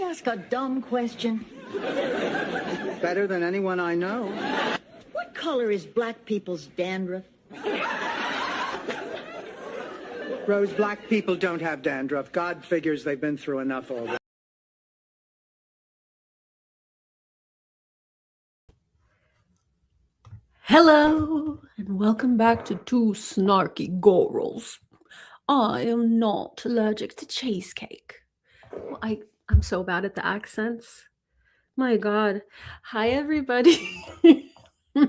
ask a dumb question? Better than anyone I know. What color is black people's dandruff? Rose, black people don't have dandruff. God figures they've been through enough already. Hello, and welcome back to Two Snarky Girls. I am not allergic to cheesecake. Well, I'm so bad at the accents. My God. Hi, everybody. Hey, I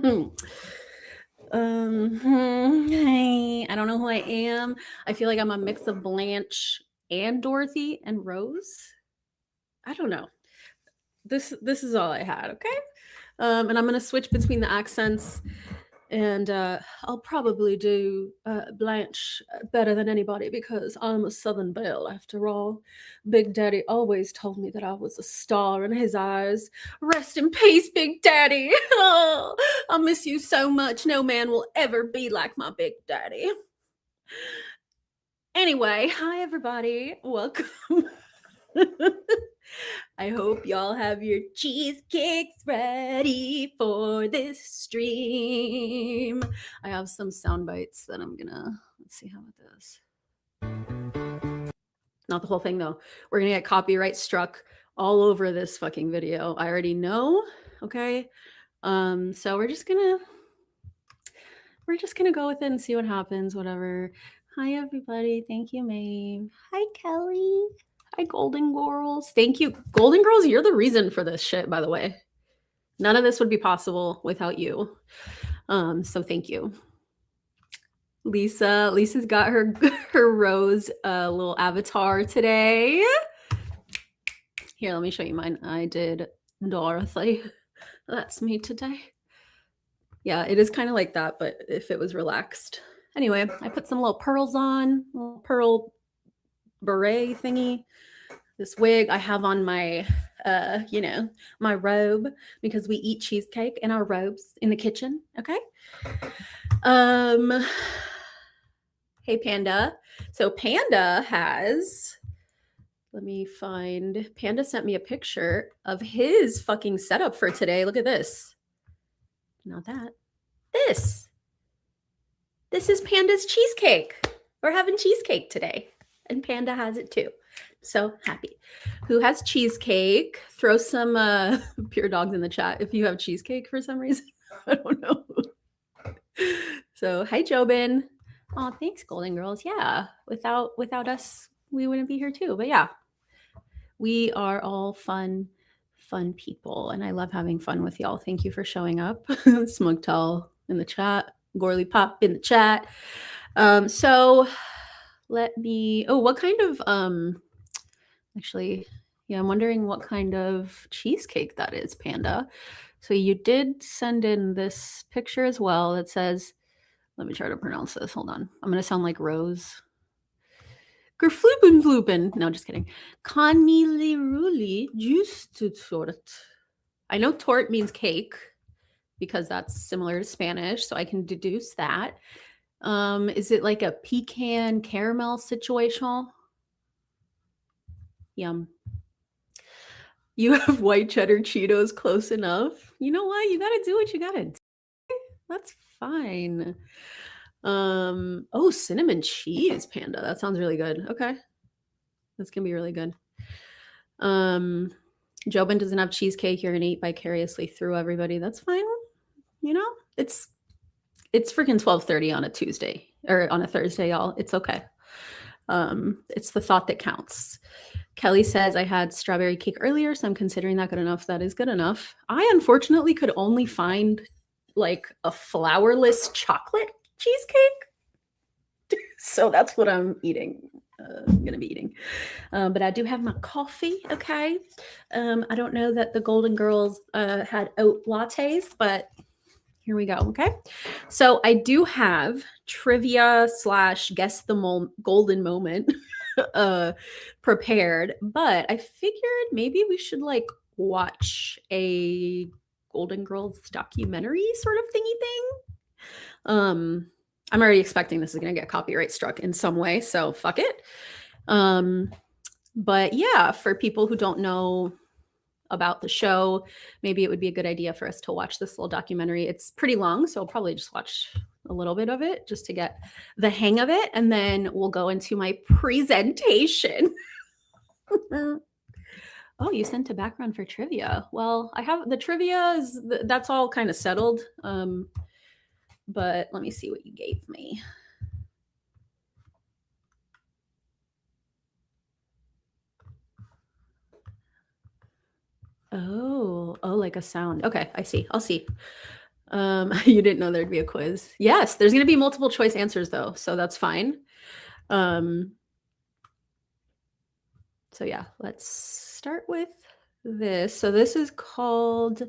don't know who I am. I feel like I'm a mix of Blanche and Dorothy and Rose. I don't know. This is all I had, okay? And I'm gonna switch between the accents, and I'll probably do Blanche better than anybody because I'm a Southern belle after all. Big Daddy always told me that I was a star in his eyes. Rest in peace, Big Daddy. Oh, I'll miss you so much. No man will ever be like my Big Daddy. Anyway, hi everybody. Welcome. I hope y'all have your cheesecakes ready for this stream. I have some sound bites that I'm gonna, let's see how it does. Not the whole thing though. We're gonna get copyright struck all over this fucking video. I already know, okay? So we're just gonna go with it and see what happens, whatever. Hi everybody, thank you, Maeve. Hi Kelly. Hi, Golden Girls. Thank you. Golden Girls, you're the reason for this shit, by the way. None of this would be possible without you. So thank you. Lisa's got her Rose little avatar today. Here, let me show you mine. I did Dorothy. That's me today. Yeah, it is kind of like that, but if it was relaxed. Anyway, I put some little pearls on, little pearl beret thingy. This wig I have on my, my robe because we eat cheesecake in our robes in the kitchen. Okay. Hey, Panda. So Panda has, Panda sent me a picture of his fucking setup for today. Look at this. Not that. This is Panda's cheesecake. We're having cheesecake today, and Panda has it too. So happy. Who has cheesecake? Throw some pure dogs in the chat if you have cheesecake for some reason. I don't know. So hi, Jobin. Oh, thanks, Golden Girls. Yeah, without us, we wouldn't be here too. But yeah, we are all fun people, and I love having fun with y'all. Thank you for showing up. Smugtel in the chat. Gorley Pop in the chat. So let me. Oh, what kind of Actually, yeah, I'm wondering what kind of cheesecake that is, Panda. So you did send in this picture as well. It says, let me try to pronounce this. Hold on. I'm going to sound like Rose. Gerflupen flupen. No, just kidding. Kaniliruli justutort. I know tort means cake because that's similar to Spanish, so I can deduce that. Is it like a pecan caramel situation? Yum. You have white cheddar Cheetos close enough. You know what? You got to do what you got to do. That's fine. Oh, cinnamon cheese, Panda. That sounds really good. Okay. That's going to be really good. Jobin doesn't have cheesecake. You're going to eat vicariously through everybody. That's fine. You know, it's freaking 12:30 on a Tuesday or on a Thursday, y'all. It's okay. It's the thought that counts. Kelly says, I had strawberry cake earlier, so I'm considering that good enough. That is good enough. I unfortunately could only find like a flourless chocolate cheesecake. So that's what I'm eating. I'm going to be eating. But I do have my coffee, okay? I don't know that the Golden Girls had oat lattes, but here we go, okay? So I do have trivia / guess the golden moment prepared, but I figured maybe we should like watch a Golden Girls documentary sort of thingy thing. I'm already expecting this is going to get copyright struck in some way, so fuck it. But yeah, for people who don't know about the show, maybe it would be a good idea for us to watch this little documentary. It's pretty long, so I'll probably just watch a little bit of it just to get the hang of it, and then we'll go into my presentation. Oh, you sent a background for trivia. Well, I have the trivia that's all kind of settled. But let me see what you gave me. Oh, like a sound. Okay, I see. I'll see. You didn't know there'd be a quiz. Yes, there's going to be multiple choice answers though, so that's fine. So yeah, let's start with this. So this is called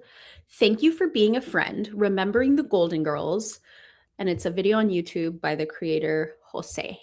Thank You for Being a Friend, Remembering the Golden Girls, and it's a video on YouTube by the creator Jose.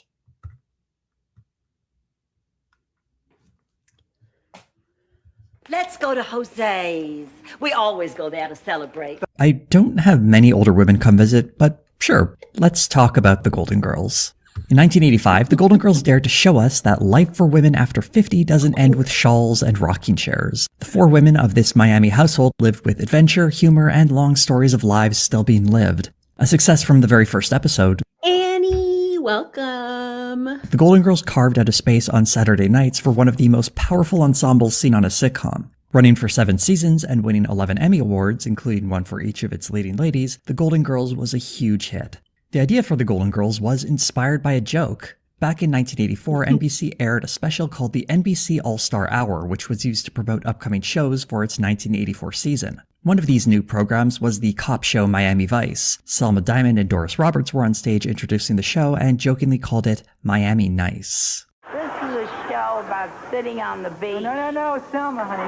Let's go to Jose's. We always go there to celebrate. I don't have many older women come visit, but sure, let's talk about the Golden Girls. In 1985, the Golden Girls dared to show us that life for women after 50 doesn't end with shawls and rocking chairs. The 4 women of this Miami household lived with adventure, humor, and long stories of lives still being lived. A success from the very first episode. Annie, welcome. The Golden Girls carved out a space on Saturday nights for one of the most powerful ensembles seen on a sitcom. Running for 7 seasons and winning 11 Emmy Awards, including one for each of its leading ladies, The Golden Girls was a huge hit. The idea for The Golden Girls was inspired by a joke. Back in 1984, NBC aired a special called the NBC All-Star Hour, which was used to promote upcoming shows for its 1984 season. One of these new programs was the cop show Miami Vice. Selma Diamond and Doris Roberts were on stage introducing the show and jokingly called it Miami Nice. This is a show about sitting on the beach. No, Selma, honey.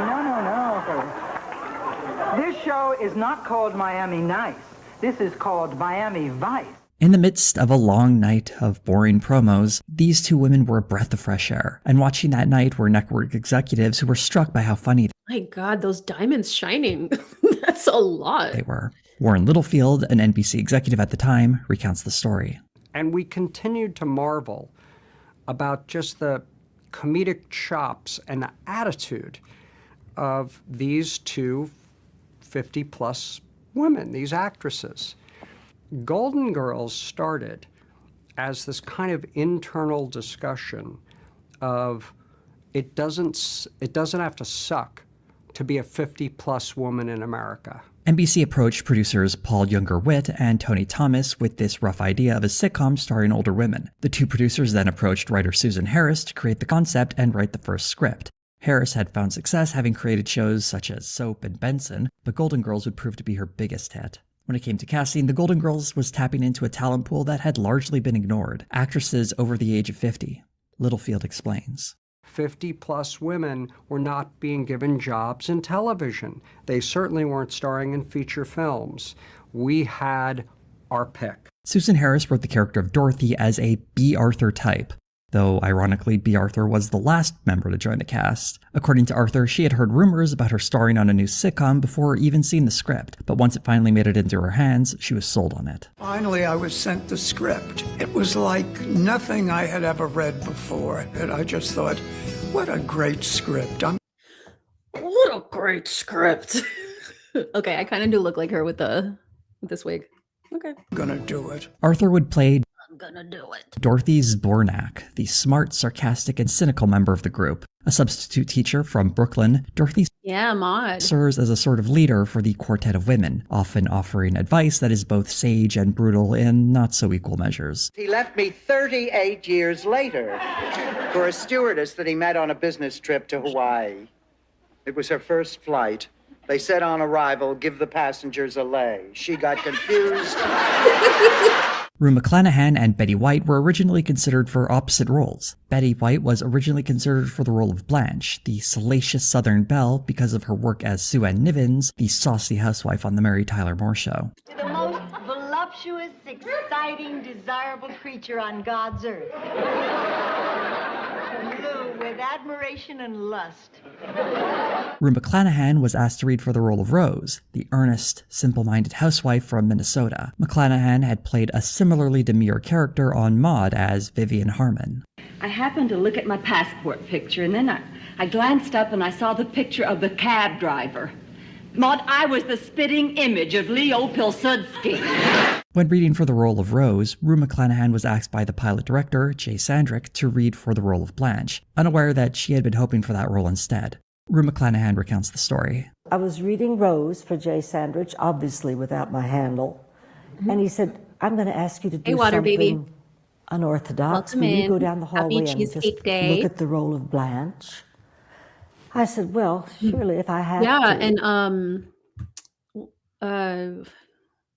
No. This show is not called Miami Nice. This is called Miami Vice. In the midst of a long night of boring promos, these 2 women were a breath of fresh air. And watching that night were network executives who were struck by how funny My God, those diamonds shining. That's a lot. they were. Warren Littlefield, an NBC executive at the time, recounts the story. And we continued to marvel about just the comedic chops and the attitude of these 2 50-plus women, these actresses. Golden Girls started as this kind of internal discussion of it doesn't have to suck to be a 50-plus woman in America. NBC approached producers Paul Younger-Witt and Tony Thomas with this rough idea of a sitcom starring older women. The 2 producers then approached writer Susan Harris to create the concept and write the first script. Harris had found success having created shows such as Soap and Benson, but Golden Girls would prove to be her biggest hit. When it came to casting, the Golden Girls was tapping into a talent pool that had largely been ignored, actresses over the age of 50. Littlefield explains. 50-plus women were not being given jobs in television. They certainly weren't starring in feature films. We had our pick. Susan Harris wrote the character of Dorothy as a B. Arthur type, though ironically B. Arthur was the last member to join the cast. According to Arthur, she had heard rumors about her starring on a new sitcom before even seeing the script, but once it finally made it into her hands, she was sold on it. Finally, I was sent the script. It was like nothing I had ever read before, and I just thought, what a great script. What a great script. Okay, I kind of do look like her with this wig. Okay. I'm gonna do it. Arthur would play I'm gonna do it. Dorothy Zbornak, the smart, sarcastic, and cynical member of the group. A substitute teacher from Brooklyn, Dorothy Yeah, Maud. serves as a sort of leader for the quartet of women, often offering advice that is both sage and brutal in not-so-equal measures. He left me 38 years later for a stewardess that he met on a business trip to Hawaii. It was her first flight. They said on arrival, give the passengers a lay. She got confused. Rue McClanahan and Betty White were originally considered for opposite roles. Betty White was originally considered for the role of Blanche, the salacious Southern belle, because of her work as Sue Ann Nivens, the saucy housewife on The Mary Tyler Moore Show. The most voluptuous, exciting, desirable creature on God's earth. Blue with admiration and lust. Rue McClanahan was asked to read for the role of Rose, the earnest, simple-minded housewife from Minnesota. McClanahan had played a similarly demure character on Maude as Vivian Harmon. I happened to look at my passport picture, and then I glanced up and I saw the picture of the cab driver. Maud, I was the spitting image of Leo Pilsudski. When reading for the role of Rose, Rue McClanahan was asked by the pilot director, Jay Sandrick, to read for the role of Blanche, unaware that she had been hoping for that role instead. Rue McClanahan recounts the story. I was reading Rose for Jay Sandrich, obviously without my handle, and he said, I'm going to ask you to do Water something Baby. unorthodox. Welcome Will you in. go down the hallway Happy and just Cheesecake Day. look at the role of Blanche? I said, well, surely if I have Yeah, to. and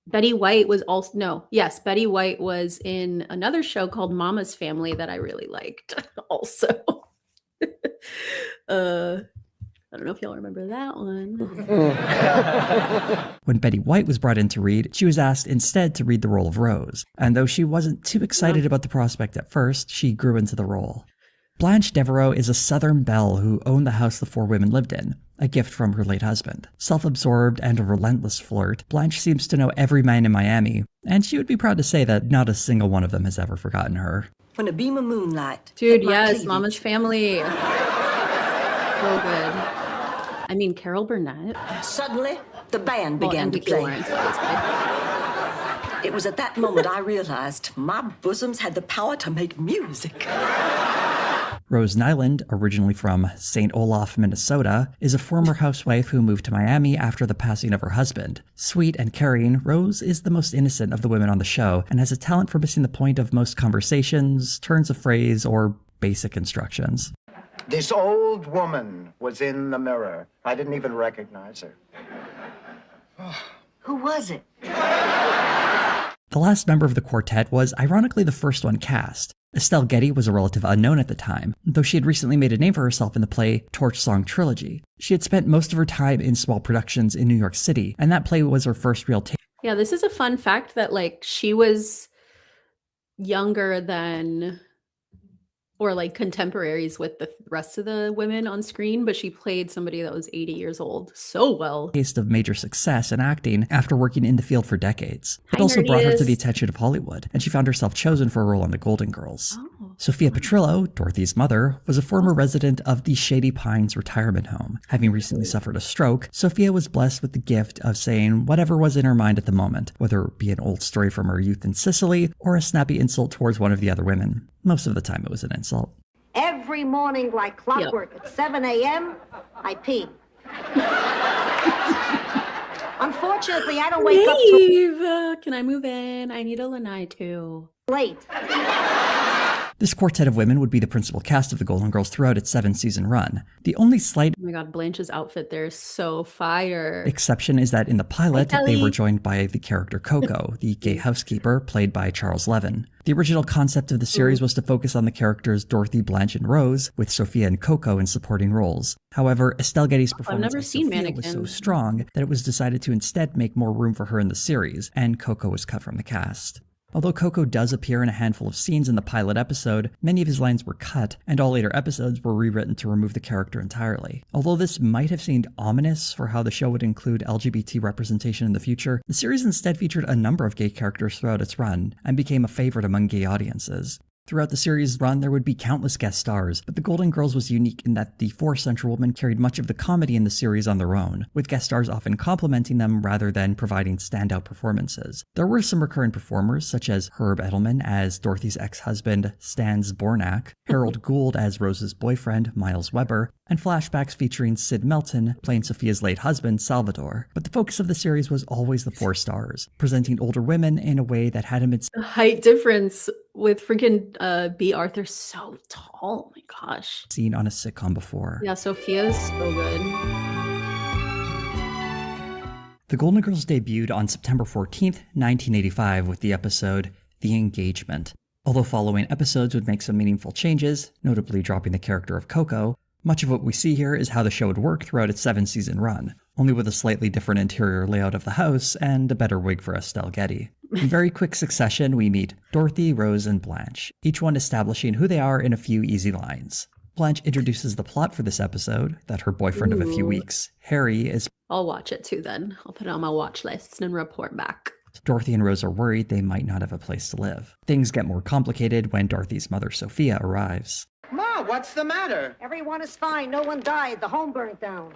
Betty White was also Betty White was in another show called Mama's Family that I really liked also. I don't know if y'all remember that one. When Betty White was brought in to read, she was asked instead to read the role of Rose, and though she wasn't too excited about the prospect at first, she grew into the role. Blanche Devereaux is a Southern belle who owned the house the four women lived in, a gift from her late husband. Self-absorbed and a relentless flirt, Blanche seems to know every man in Miami, and she would be proud to say that not a single one of them has ever forgotten her. When a beam of moonlight. Dude, hit my yes, cleavage. Mama's Family. So good. I mean, Carol Burnett. Suddenly, the band Well, began and to Vicki play. Lawrence, obviously. It was at that moment I realized my bosoms had the power to make music. Rose Nyland, originally from St. Olaf, Minnesota, is a former housewife who moved to Miami after the passing of her husband. Sweet and caring, Rose is the most innocent of the women on the show and has a talent for missing the point of most conversations, turns of phrase, or basic instructions. This old woman was in the mirror. I didn't even recognize her. Who was it? The last member of the quartet was ironically the first one cast. Estelle Getty was a relative unknown at the time, though she had recently made a name for herself in the play Torch Song Trilogy. She had spent most of her time in small productions in New York City, and that play was her first real taste. Yeah, this is a fun fact that like she was younger than or like contemporaries with the rest of the women on screen, but she played somebody that was 80 years old so well. Taste of major success in acting after working in the field for decades. It Hi, also brought her to nerdiest. the attention of Hollywood, and she found herself chosen for a role on The Golden Girls. Oh. Sophia Petrillo, Dorothy's mother, was a former resident of the Shady Pines retirement home. Having recently suffered a stroke, Sophia was blessed with the gift of saying whatever was in her mind at the moment, whether it be an old story from her youth in Sicily or a snappy insult towards one of the other women. Most of the time it was an insult. Every morning, like clockwork, at 7 a.m., I pee. Unfortunately, I don't wake up till Dave, can I move in? I need a lanai too. late. This quartet of women would be the principal cast of The Golden Girls throughout its 7-season run. The only slight Oh my god, Blanche's outfit there is so fire. exception is that in the pilot, Hi, they Kelly. were joined by the character Coco, the gay housekeeper, played by Charles Levin. The original concept of the series was to focus on the characters Dorothy, Blanche, and Rose, with Sophia and Coco in supporting roles. However, Estelle Getty's performance never as seen Sophia was so Mannequin. strong that it was decided to instead make more room for her in the series, and Coco was cut from the cast. Although Coco does appear in a handful of scenes in the pilot episode, many of his lines were cut, and all later episodes were rewritten to remove the character entirely. Although this might have seemed ominous for how the show would include LGBT representation in the future, the series instead featured a number of gay characters throughout its run, and became a favorite among gay audiences. Throughout the series' run, there would be countless guest stars, but The Golden Girls was unique in that the four central women carried much of the comedy in the series on their own, with guest stars often complimenting them rather than providing standout performances. There were some recurring performers, such as Herb Edelman as Dorothy's ex-husband, Stan Zbornak, Harold Gould as Rose's boyfriend, Miles Weber, and flashbacks featuring Sid Melton playing Sophia's late husband, Salvador. But the focus of the series was always the four stars, presenting older women in a way that hadn't been The height difference with freaking B. Arthur so tall. Oh my gosh. seen on a sitcom before. Yeah, Sophia's so good. The Golden Girls debuted on September 14th, 1985 with the episode The Engagement. Although following episodes would make some meaningful changes, notably dropping the character of Coco, much of what we see here is how the show would work throughout its 7-season run, only with a slightly different interior layout of the house and a better wig for Estelle Getty. In very quick succession, we meet Dorothy, Rose, and Blanche, each one establishing who they are in a few easy lines. Blanche introduces the plot for this episode, that her boyfriend of a few Ooh. weeks, Harry, is I'll watch it too then. I'll put it on my watch list and report back. Dorothy and Rose are worried they might not have a place to live. Things get more complicated when Dorothy's mother, Sophia, arrives. Ma, what's the matter? Everyone is fine. No one died. The home burnt down.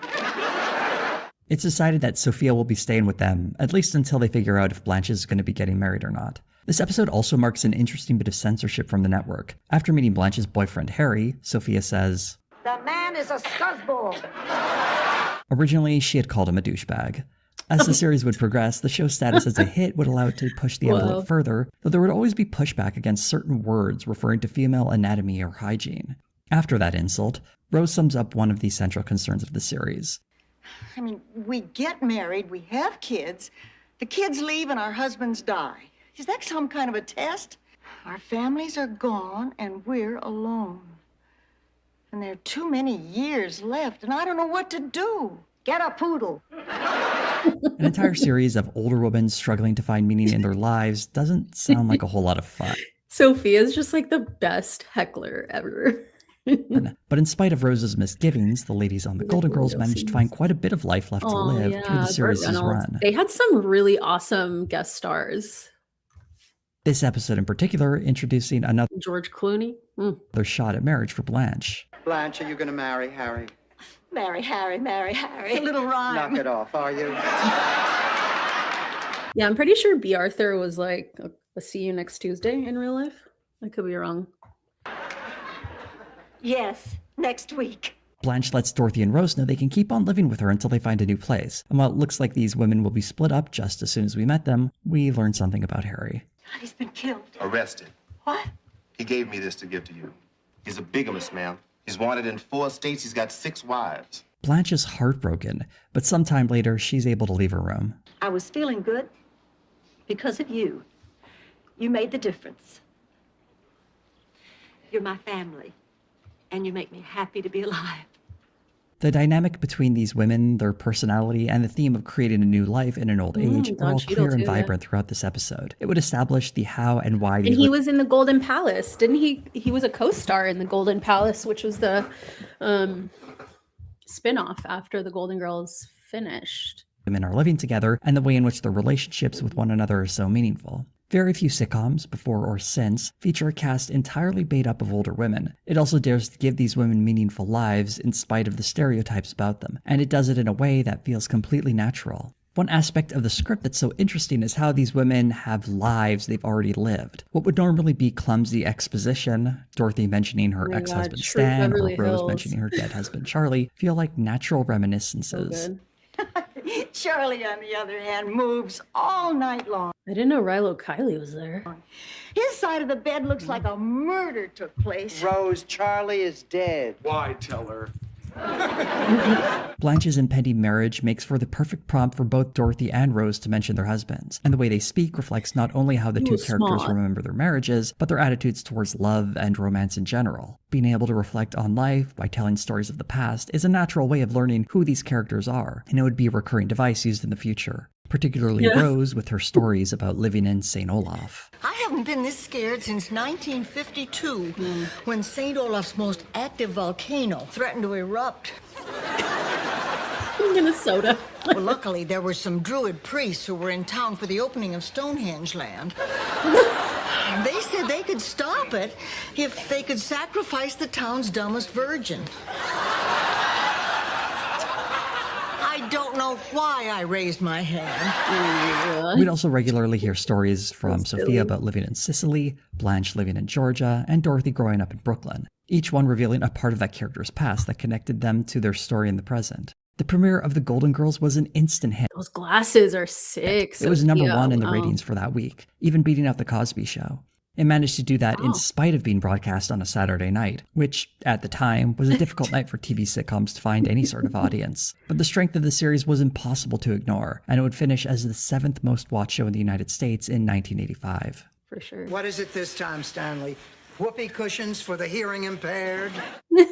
It's decided that Sophia will be staying with them, at least until they figure out if Blanche is going to be getting married or not. This episode also marks an interesting bit of censorship from the network. After meeting Blanche's boyfriend Harry, Sophia says, The man is a scuzzball. Originally, she had called him a douchebag. As the series would progress, the show's status as a hit would allow it to push the envelope further, though there would always be pushback against certain words referring to female anatomy or hygiene. After that insult, Rose sums up one of the central concerns of the series. I mean, we get married, we have kids, the kids leave and our husbands die. Is that some kind of a test? Our families are gone and we're alone. And there are too many years left, and I don't know what to do. Get a poodle. An entire series of older women struggling to find meaning in their lives doesn't sound like a whole lot of fun. Sophia's just like the best heckler ever. But in spite of Rose's misgivings, the ladies on the Golden Girls managed to find quite a bit of life left to live through the series' run. They had some really awesome guest stars. This episode in particular, introducing another George Clooney. Their shot at marriage for Blanche. Blanche, are you going to marry Harry? Marry Harry, marry Harry. A little rhyme. Knock it off, are you? Yeah, I'm pretty sure B. Arthur was like a see you next Tuesday in real life. I could be wrong. Yes, next week. Blanche lets Dorothy and Rose know they can keep on living with her until they find a new place. And while it looks like these women will be split up just as soon as we met them, we learn something about Harry. He's been killed. Arrested. What? He gave me this to give to you. He's a bigamist, ma'am. He's wanted in 4 states. He's got 6 wives. Blanche is heartbroken, but sometime later, she's able to leave her room. I was feeling good because of you. You made the difference. You're my family, and you make me happy to be alive. The dynamic between these women, their personality, and the theme of creating a new life in an old age are all clear and vibrant throughout this episode. It would establish the how and why. And he was in the Golden Palace, didn't he? He was a co-star in the Golden Palace, which was the spin-off after the Golden Girls finished. Women are living together, and the way in which their relationships with one another are so meaningful. Very few sitcoms, before or since, feature a cast entirely made up of older women. It also dares to give these women meaningful lives in spite of the stereotypes about them, and it does it in a way that feels completely natural. One aspect of the script that's so interesting is how these women have lives they've already lived. What would normally be clumsy exposition, Dorothy mentioning her ex-husband Stan, or Rose mentioning her dead husband Charlie, feel like natural reminiscences. Charlie, on the other hand, moves all night long. I didn't know Rilo Kiley was there. His side of the bed looks like a murder took place. Rose, Charlie is dead. Why tell her? Blanche's impending marriage makes for the perfect prompt for both Dorothy and Rose to mention their husbands, and the way they speak reflects not only how the two characters remember their marriages, but their attitudes towards love and romance in general. Being able to reflect on life by telling stories of the past is a natural way of learning who these characters are, and it would be a recurring device used in the future. Particularly Rose with her stories about living in St. Olaf. I haven't been this scared since 1952, when St. Olaf's most active volcano threatened to erupt. Minnesota. Well, luckily, there were some Druid priests who were in town for the opening of Stonehenge land. They said they could stop it if they could sacrifice the town's dumbest virgin. I don't know why I raised my hand. We'd also regularly hear stories from Sophia about living in Sicily, Blanche living in Georgia, and Dorothy growing up in Brooklyn, each one revealing a part of that character's past that connected them to their story in the present. The premiere of The Golden Girls was an instant hit. Those glasses are sick. It was number 1 in the ratings for that week, even beating out The Cosby Show. It managed to do that in spite of being broadcast on a Saturday night, which, at the time, was a difficult night for TV sitcoms to find any sort of audience. But the strength of the series was impossible to ignore, and it would finish as the 7th most watched show in the United States in 1985. For sure. What is it this time, Stanley? Whoopee cushions for the hearing impaired?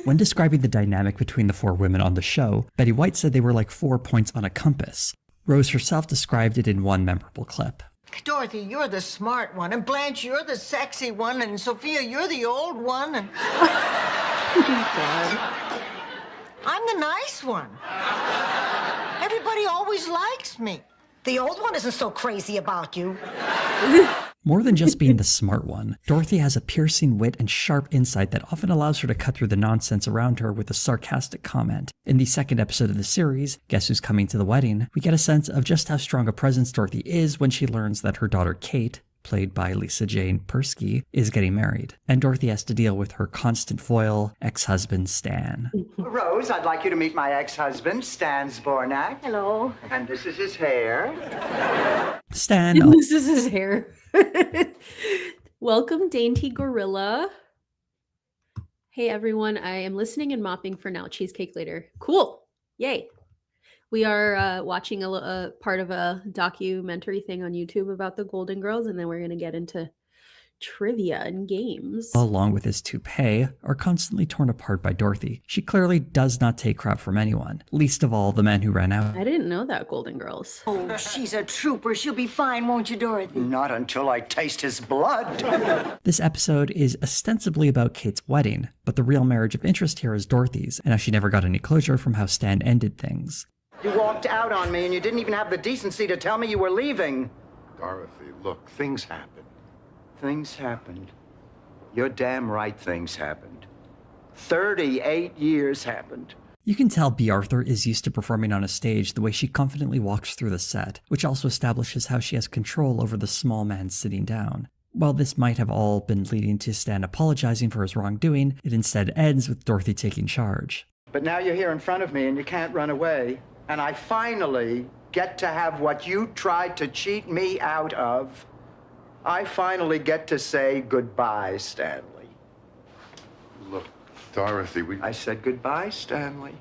When describing the dynamic between the 4 women on the show, Betty White said they were like 4 points on a compass. Rose herself described it in one memorable clip. Dorothy, you're the smart one, and Blanche, you're the sexy one, and Sophia, you're the old one, and... I'm the nice one. Everybody always likes me. The old one isn't so crazy about you. More than just being the smart one, Dorothy has a piercing wit and sharp insight that often allows her to cut through the nonsense around her with a sarcastic comment. In the second episode of the series, Guess Who's Coming to the Wedding, we get a sense of just how strong a presence Dorothy is when she learns that her daughter Kate, played by Lisa Jane Persky, is getting married, and Dorothy has to deal with her constant foil, ex-husband Stan. Rose, I'd like you to meet my ex-husband, Stan Zbornak. Hello. And this is his hair. Stan... This is his hair. Welcome, Dainty Gorilla. Hey everyone, I am listening and mopping for now. Cheesecake later. Cool. Yay. We are watching a part of a documentary thing on YouTube about the Golden Girls, and then we're going to get into trivia and games. Along with his toupee, are constantly torn apart by Dorothy. She clearly does not take crap from anyone, least of all the men who ran out. I didn't know that, Golden Girls. Oh, she's a trooper. She'll be fine, won't you, Dorothy? Not until I taste his blood. This episode is ostensibly about Kate's wedding, but the real marriage of interest here is Dorothy's, and how she never got any closure from how Stan ended things. You walked out on me and you didn't even have the decency to tell me you were leaving. Dorothy, look, things happen. Things happened. You're damn right things happened. 38 years happened. You can tell B. Arthur is used to performing on a stage the way she confidently walks through the set, which also establishes how she has control over the small man sitting down. While this might have all been leading to Stan apologizing for his wrongdoing, it instead ends with Dorothy taking charge. But now you're here in front of me and you can't run away. And I finally get to have what you tried to cheat me out of. I finally get to say goodbye, Stanley. Look, Dorothy, I said goodbye, Stanley.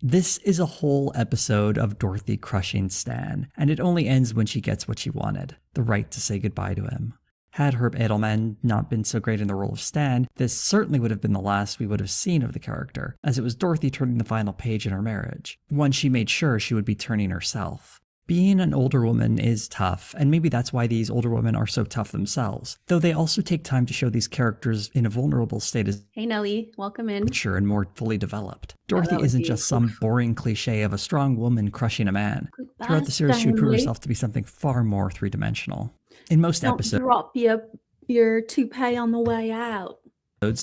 This is a whole episode of Dorothy crushing Stan, and it only ends when she gets what she wanted, the right to say goodbye to him. Had Herb Edelman not been so great in the role of Stan, this certainly would have been the last we would have seen of the character, as it was Dorothy turning the final page in her marriage, one she made sure she would be turning herself. Being an older woman is tough, and maybe that's why these older women are so tough themselves, though they also take time to show these characters in a vulnerable state as Hey Nellie, welcome in. mature and more fully developed. Dorothy isn't just some boring cliche of a strong woman crushing a man. Goodbye, Throughout the series, she would prove Stanley. herself to be something far more three-dimensional. In most Don't episodes, drop your toupee on the way out.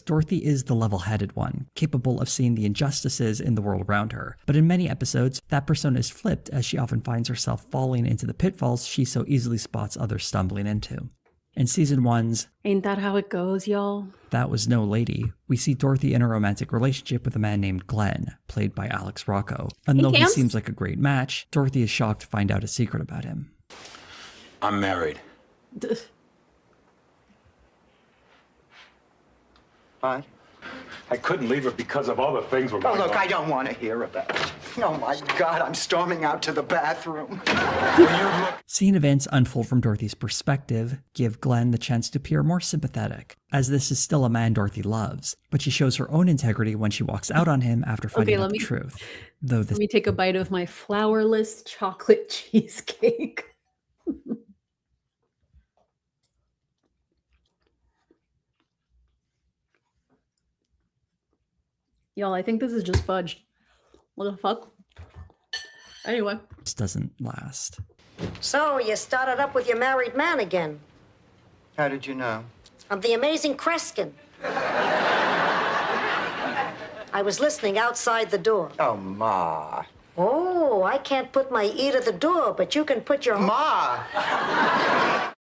Dorothy is the level-headed one, capable of seeing the injustices in the world around her. But in many episodes, that persona is flipped as she often finds herself falling into the pitfalls she so easily spots others stumbling into. In Season 1's Ain't that how it goes, y'all? That Was No Lady, we see Dorothy in a romantic relationship with a man named Glenn, played by Alex Rocco. And though he Cams? seems like a great match, Dorothy is shocked to find out a secret about him. I'm married. What? I couldn't leave her because of all the things we're Oh, going look, on. I don't want to hear about it. Oh, my God, I'm storming out to the bathroom. Seeing events unfold from Dorothy's perspective give Glenn the chance to appear more sympathetic, as this is still a man Dorothy loves, but she shows her own integrity when she walks out on him after finding out the truth. Though Let me take a bite of my flourless chocolate cheesecake. Y'all, I think this is just fudge. What the fuck? Anyway. this doesn't last. So, you started up with your married man again. How did you know? I'm the amazing Kreskin. I was listening outside the door. Oh, Ma. Oh, I can't put my ear to the door, but you can put your... Ma!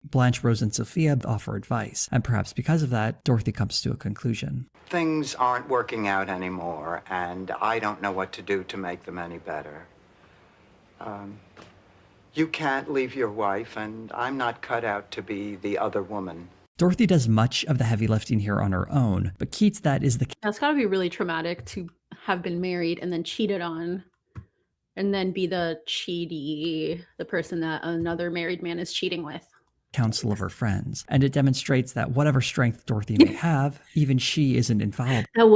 Blanche, Rose, and Sophia offer advice, and perhaps because of that, Dorothy comes to a conclusion. Things aren't working out anymore, and I don't know what to do to make them any better. You can't leave your wife, and I'm not cut out to be the other woman. Dorothy does much of the heavy lifting here on her own, but key to that is the That's gotta be really traumatic to have been married and then cheated on, and then be the person that another married man is cheating with. counsel of her friends, and it demonstrates that whatever strength Dorothy may have, even she isn't infallible That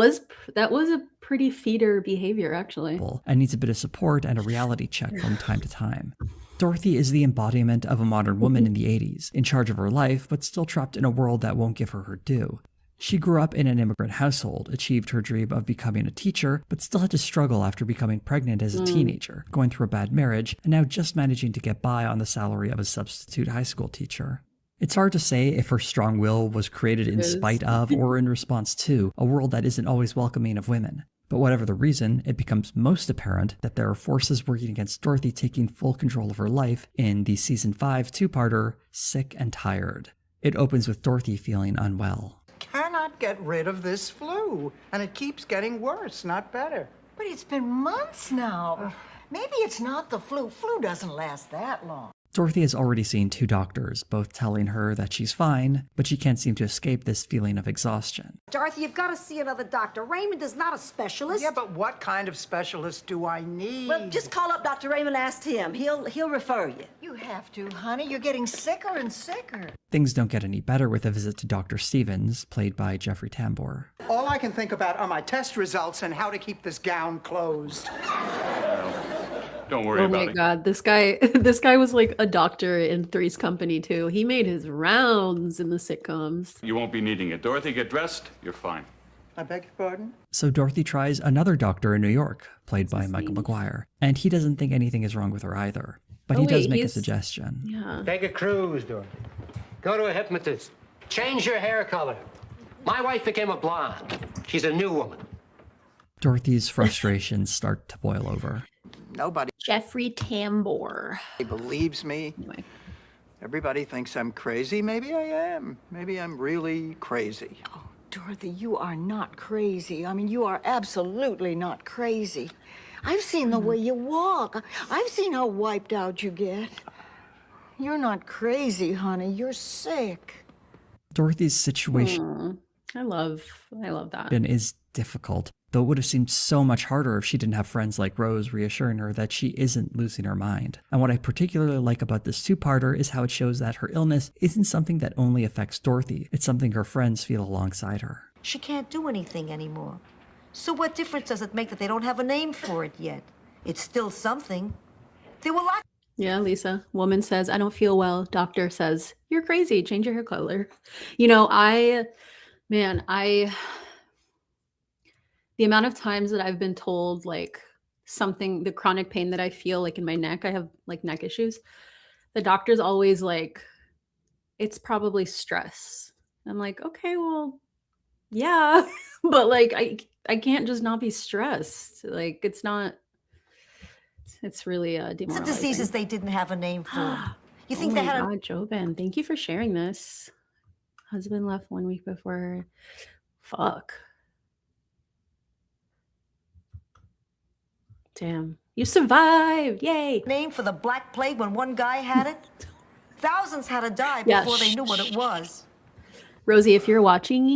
was a pretty feeder behavior, actually. and needs a bit of support and a reality check from time to time. Dorothy is the embodiment of a modern woman in the 80s, in charge of her life, but still trapped in a world that won't give her her due. She grew up in an immigrant household, achieved her dream of becoming a teacher, but still had to struggle after becoming pregnant as a teenager, going through a bad marriage, and now just managing to get by on the salary of a substitute high school teacher. It's hard to say if her strong will was created in spite of or in response to a world that isn't always welcoming of women. But whatever the reason, it becomes most apparent that there are forces working against Dorothy taking full control of her life in the season 5 two-parter, Sick and Tired. It opens with Dorothy feeling unwell. Cannot get rid of this flu, and it keeps getting worse, not better. But it's been months now. Maybe it's not the flu. Flu doesn't last that long. Dorothy has already seen 2 doctors, both telling her that she's fine, but she can't seem to escape this feeling of exhaustion. Dorothy, you've got to see another doctor. Raymond is not a specialist. Yeah, but what kind of specialist do I need? Well, just call up Dr. Raymond, ask him. He'll refer you. You have to, honey. You're getting sicker and sicker. Things don't get any better with a visit to Dr. Stevens, played by Jeffrey Tambor. All I can think about are my test results and how to keep this gown closed. Don't worry about it. Oh my God, this guy was like a doctor in Three's Company too. He made his rounds in the sitcoms. You won't be needing it. Dorothy, get dressed. You're fine. I beg your pardon? So Dorothy tries another doctor in New York, played by Michael McGuire, and he doesn't think anything is wrong with her either. But he does make a suggestion. Yeah. Take a cruise, Dorothy. Go to a hypnotist. Change your hair color. My wife became a blonde. She's a new woman. Dorothy's frustrations start to boil over. Nobody Jeffrey Tambor. believes me. Anyway. Everybody thinks I'm crazy. Maybe I am. Maybe I'm really crazy. Oh, Dorothy, you are not crazy. I mean, you are absolutely not crazy. I've seen the way you walk. I've seen how wiped out you get. You're not crazy, honey. You're sick. Dorothy's situation I love that. is difficult, though it would have seemed so much harder if she didn't have friends like Rose reassuring her that she isn't losing her mind. And what I particularly like about this two-parter is how it shows that her illness isn't something that only affects Dorothy. It's something her friends feel alongside her. She can't do anything anymore. So what difference does it make that they don't have a name for it yet? It's still something. They were like... Yeah, Lisa. Woman says, I don't feel well. Doctor says, you're crazy. Change your hair color. You know, the amount of times that I've been told like something, the chronic pain that I feel like in my neck, I have like neck issues. The doctor's always like, it's probably stress. I'm like, okay, well, yeah, but like, I can't just not be stressed. Like, it's really demoralizing. The diseases they didn't have a name for. You think oh they my had God, Jobin, thank you for sharing this. Husband left 1 week before. Fuck. Damn. You survived. Yay. name for the Black Plague when one guy had it? Thousands had to die Yeah, before they knew what it was. Rosie, if you're watching,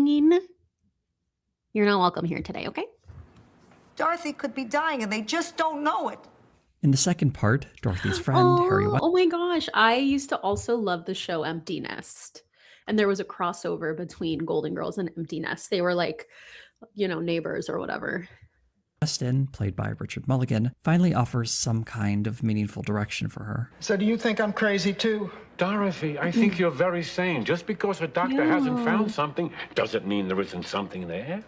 you're not welcome here today, okay? Dorothy could be dying and they just don't know it. In the second part, Dorothy's friend, Harry West. Oh my gosh. I used to also love the show Empty Nest. And there was a crossover between Golden Girls and Empty Nest. They were like, you know, neighbors or whatever. Weston, played by Richard Mulligan, finally offers some kind of meaningful direction for her. So do you think I'm crazy too? Dorothy, I think you're very sane. Just because a doctor hasn't found something doesn't mean there isn't something there.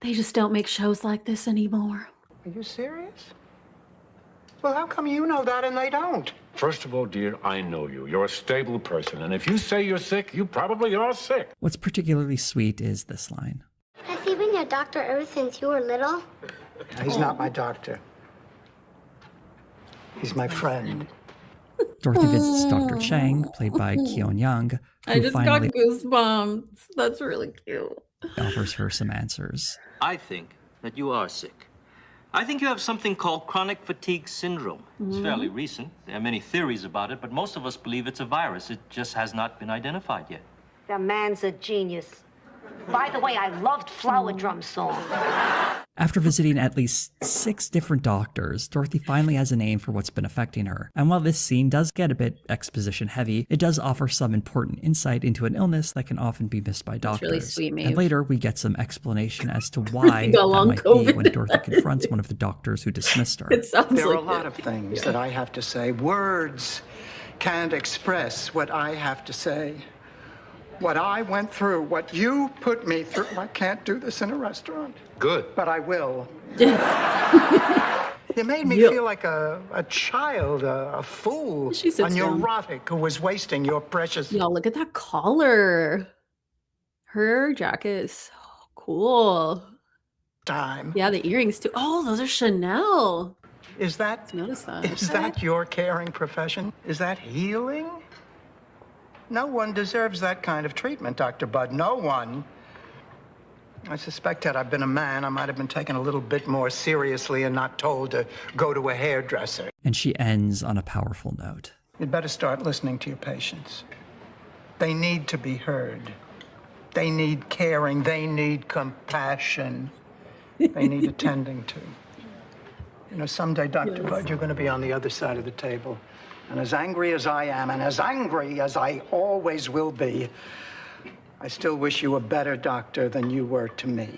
They just don't make shows like this anymore. Are you serious? Well, how come you know that and they don't? First of all, dear, I know you. You're a stable person. And if you say you're sick, you probably are sick. What's particularly sweet is this line. Has he been your doctor ever since you were little? He's not my doctor. He's my friend. Dorothy visits Dr. Chang, played by Keon Young, I who just got finally goosebumps. That's really cute. offers her some answers. I think that you are sick. I think you have something called chronic fatigue syndrome. It's fairly recent. There are many theories about it, but most of us believe it's a virus. It just has not been identified yet. The man's a genius. By the way, I loved Flower Drum Song. After visiting at least 6 different doctors, Dorothy finally has a name for what's been affecting her. And while this scene does get a bit exposition heavy, it does offer some important insight into an illness that can often be missed by doctors. Really sweet, Maeve. And later we get some explanation as to why that long might COVID. be when Dorothy confronts one of the doctors who dismissed her. It sounds There are like a lot of things that I have to say. Words can't express what I have to say. What I went through, what you put me through. I can't do this in a restaurant. Good. But I will. You made me feel like a child, a fool, She a sits down. neurotic who was wasting your precious... Y'all, look at that collar. Her jacket is so cool. time. Yeah, the earrings too. Oh, those are Chanel. Is that... Notice that. Is that your caring profession? Is that healing? No one deserves that kind of treatment, Dr. Budd. No one. I suspect had I been a man, I might have been taken a little bit more seriously and not told to go to a hairdresser. And she ends on a powerful note. You'd better start listening to your patients. They need to be heard. They need caring. They need compassion. They need attending to. You know, someday, Dr. Budd, you're going to be on the other side of the table. And as angry as I am, and as angry as I always will be, I still wish you a better doctor than you were to me.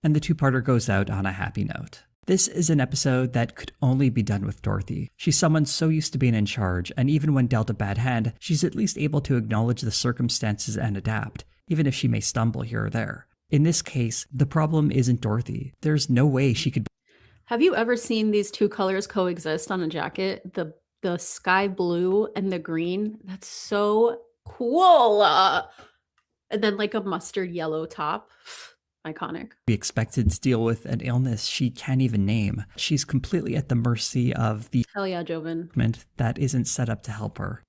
And the two-parter goes out on a happy note. This is an episode that could only be done with Dorothy. She's someone so used to being in charge, and even when dealt a bad hand, she's at least able to acknowledge the circumstances and adapt, even if she may stumble here or there. In this case, the problem isn't Dorothy. There's no way she could... Have you ever seen these two colors coexist on a jacket? The sky blue and the green? That's so cool. And then like a mustard yellow top. Iconic. Be expected to deal with an illness she can't even name. She's completely at the mercy of the... Hell yeah, Joven. ...that isn't set up to help her.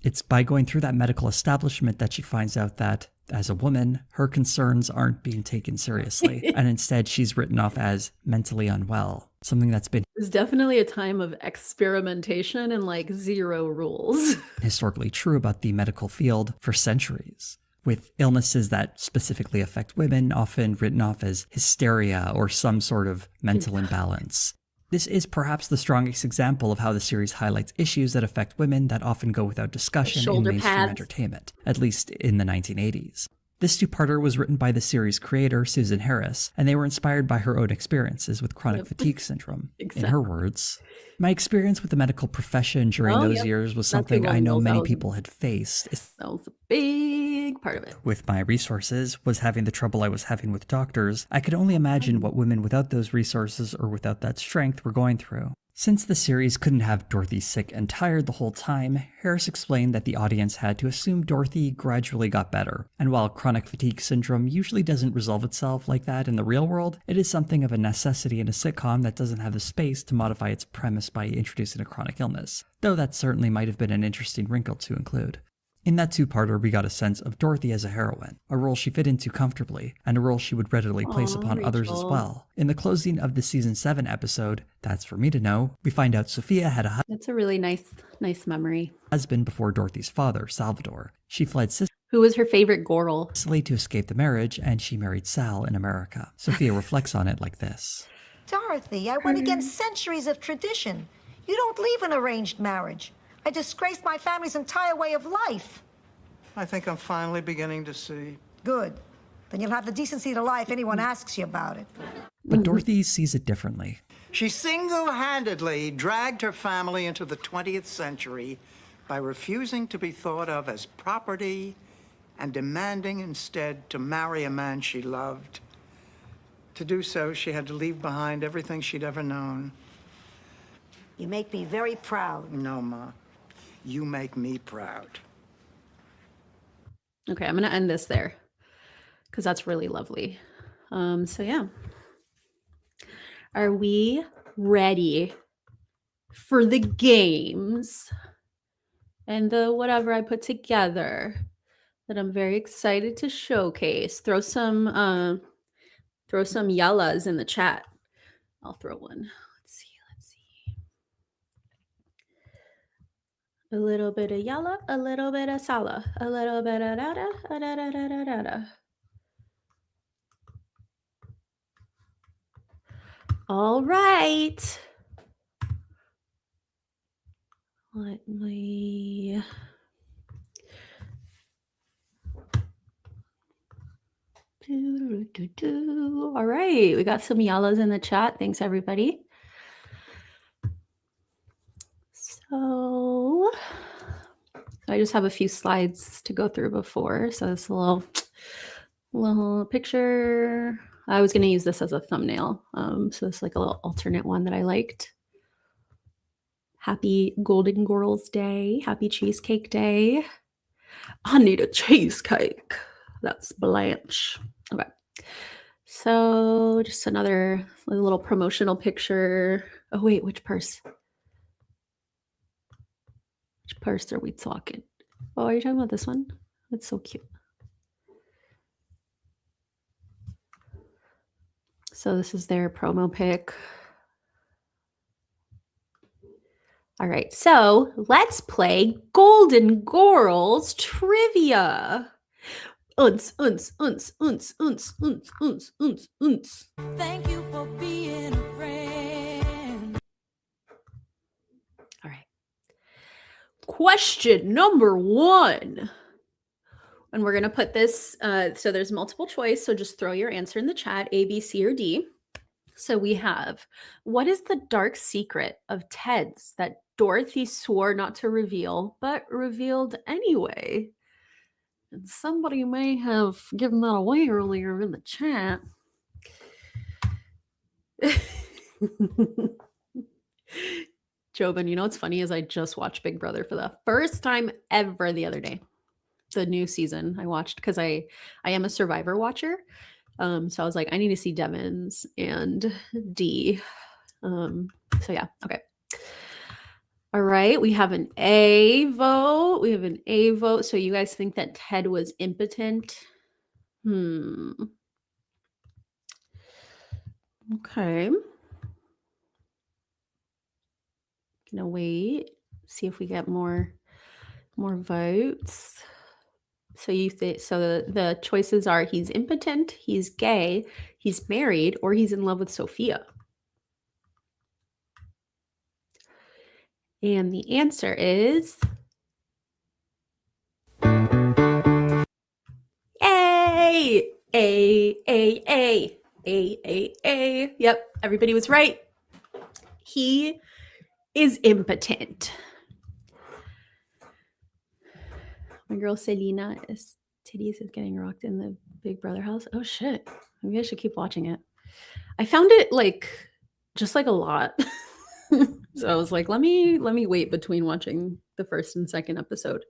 It's by going through that medical establishment that she finds out that, as a woman, her concerns aren't being taken seriously, and instead she's written off as mentally unwell, something that's been... It's definitely a time of experimentation and like zero rules. ...historically true about the medical field for centuries, with illnesses that specifically affect women often written off as hysteria or some sort of mental imbalance. This is perhaps the strongest example of how the series highlights issues that affect women that often go without discussion in mainstream entertainment, at least in the 1980s. This two-parter was written by the series creator, Susan Harris, and they were inspired by her own experiences with chronic fatigue syndrome. In her words, "My experience with the medical profession during those years was something I know many people had faced. That was a big part of it. With my resources, was having the trouble I was having with doctors. I could only imagine what women without those resources or without that strength were going through." Since the series couldn't have Dorothy sick and tired the whole time, Harris explained that the audience had to assume Dorothy gradually got better. And while chronic fatigue syndrome usually doesn't resolve itself like that in the real world, it is something of a necessity in a sitcom that doesn't have the space to modify its premise by introducing a chronic illness, though that certainly might have been an interesting wrinkle to include. In that two-parter, we got a sense of Dorothy as a heroine, a role she fit into comfortably, and a role she would readily place upon others as well. In the closing of the Season 7 episode, That's For Me to Know, we find out Sophia had a That's a really nice memory. husband before Dorothy's father, Salvador. She fled who was her favorite Goral? Sicily to escape the marriage, and she married Sal in America. Sophia reflects on it like this. Dorothy, I went against centuries of tradition. You don't leave an arranged marriage. I disgraced my family's entire way of life. I think I'm finally beginning to see. Good. Then you'll have the decency to lie if anyone asks you about it. But Dorothy sees it differently. She single-handedly dragged her family into the 20th century by refusing to be thought of as property and demanding instead to marry a man she loved. To do so, she had to leave behind everything she'd ever known. You make me very proud. No, Ma. You make me proud. Okay, I'm going to end this there because that's really lovely. So yeah. Are we ready for the games and the whatever I put together that I'm very excited to showcase? Throw some yellas in the chat. I'll throw one. Let's see. A little bit of yalla, a little bit of sala, a little bit of da da da da da da da da. All right. Let me All right, we got some yellows in the chat. Thanks, everybody. So I just have a few slides to go through before. So it's a little picture. I was going to use this as a thumbnail. So it's like a little alternate one that I liked. Happy Golden Girls Day. Happy Cheesecake Day. I need a cheesecake. That's Blanche. Okay. So just another little promotional picture. Oh, wait, which purse? Which purse are we talking? Oh, are you talking about this one? That's so cute. So this is their promo pic. All right, so let's play Golden Girls trivia. Unce, unce, unce, unce, unce, unce, unce, unce, unce. Thank you for being a friend. All right. Question number 1. And we're going to put this, so there's multiple choice, so just throw your answer in the chat, A, B, C, or D. So we have, what is the dark secret of Ted's that Dorothy swore not to reveal, but revealed anyway? And somebody may have given that away earlier in the chat. Jobin, you know what's funny is I just watched Big Brother for the first time ever the other day. The new season I watched because I am a Survivor watcher. So I was like, I need to see Devon's and D. So yeah, okay. All right, we have an A vote. We have an A vote. So you guys think that Ted was impotent? Okay. Gonna wait, see if we get more votes. So you think so the choices are he's impotent, he's gay, he's married, or he's in love with Sophia. And the answer is A. Yep, everybody was right. He is impotent. My girl Selena is titties is getting rocked in the Big Brother house. Oh shit. Maybe I should keep watching it. I found it just a lot. So I was like, let me wait between watching the first and second episode.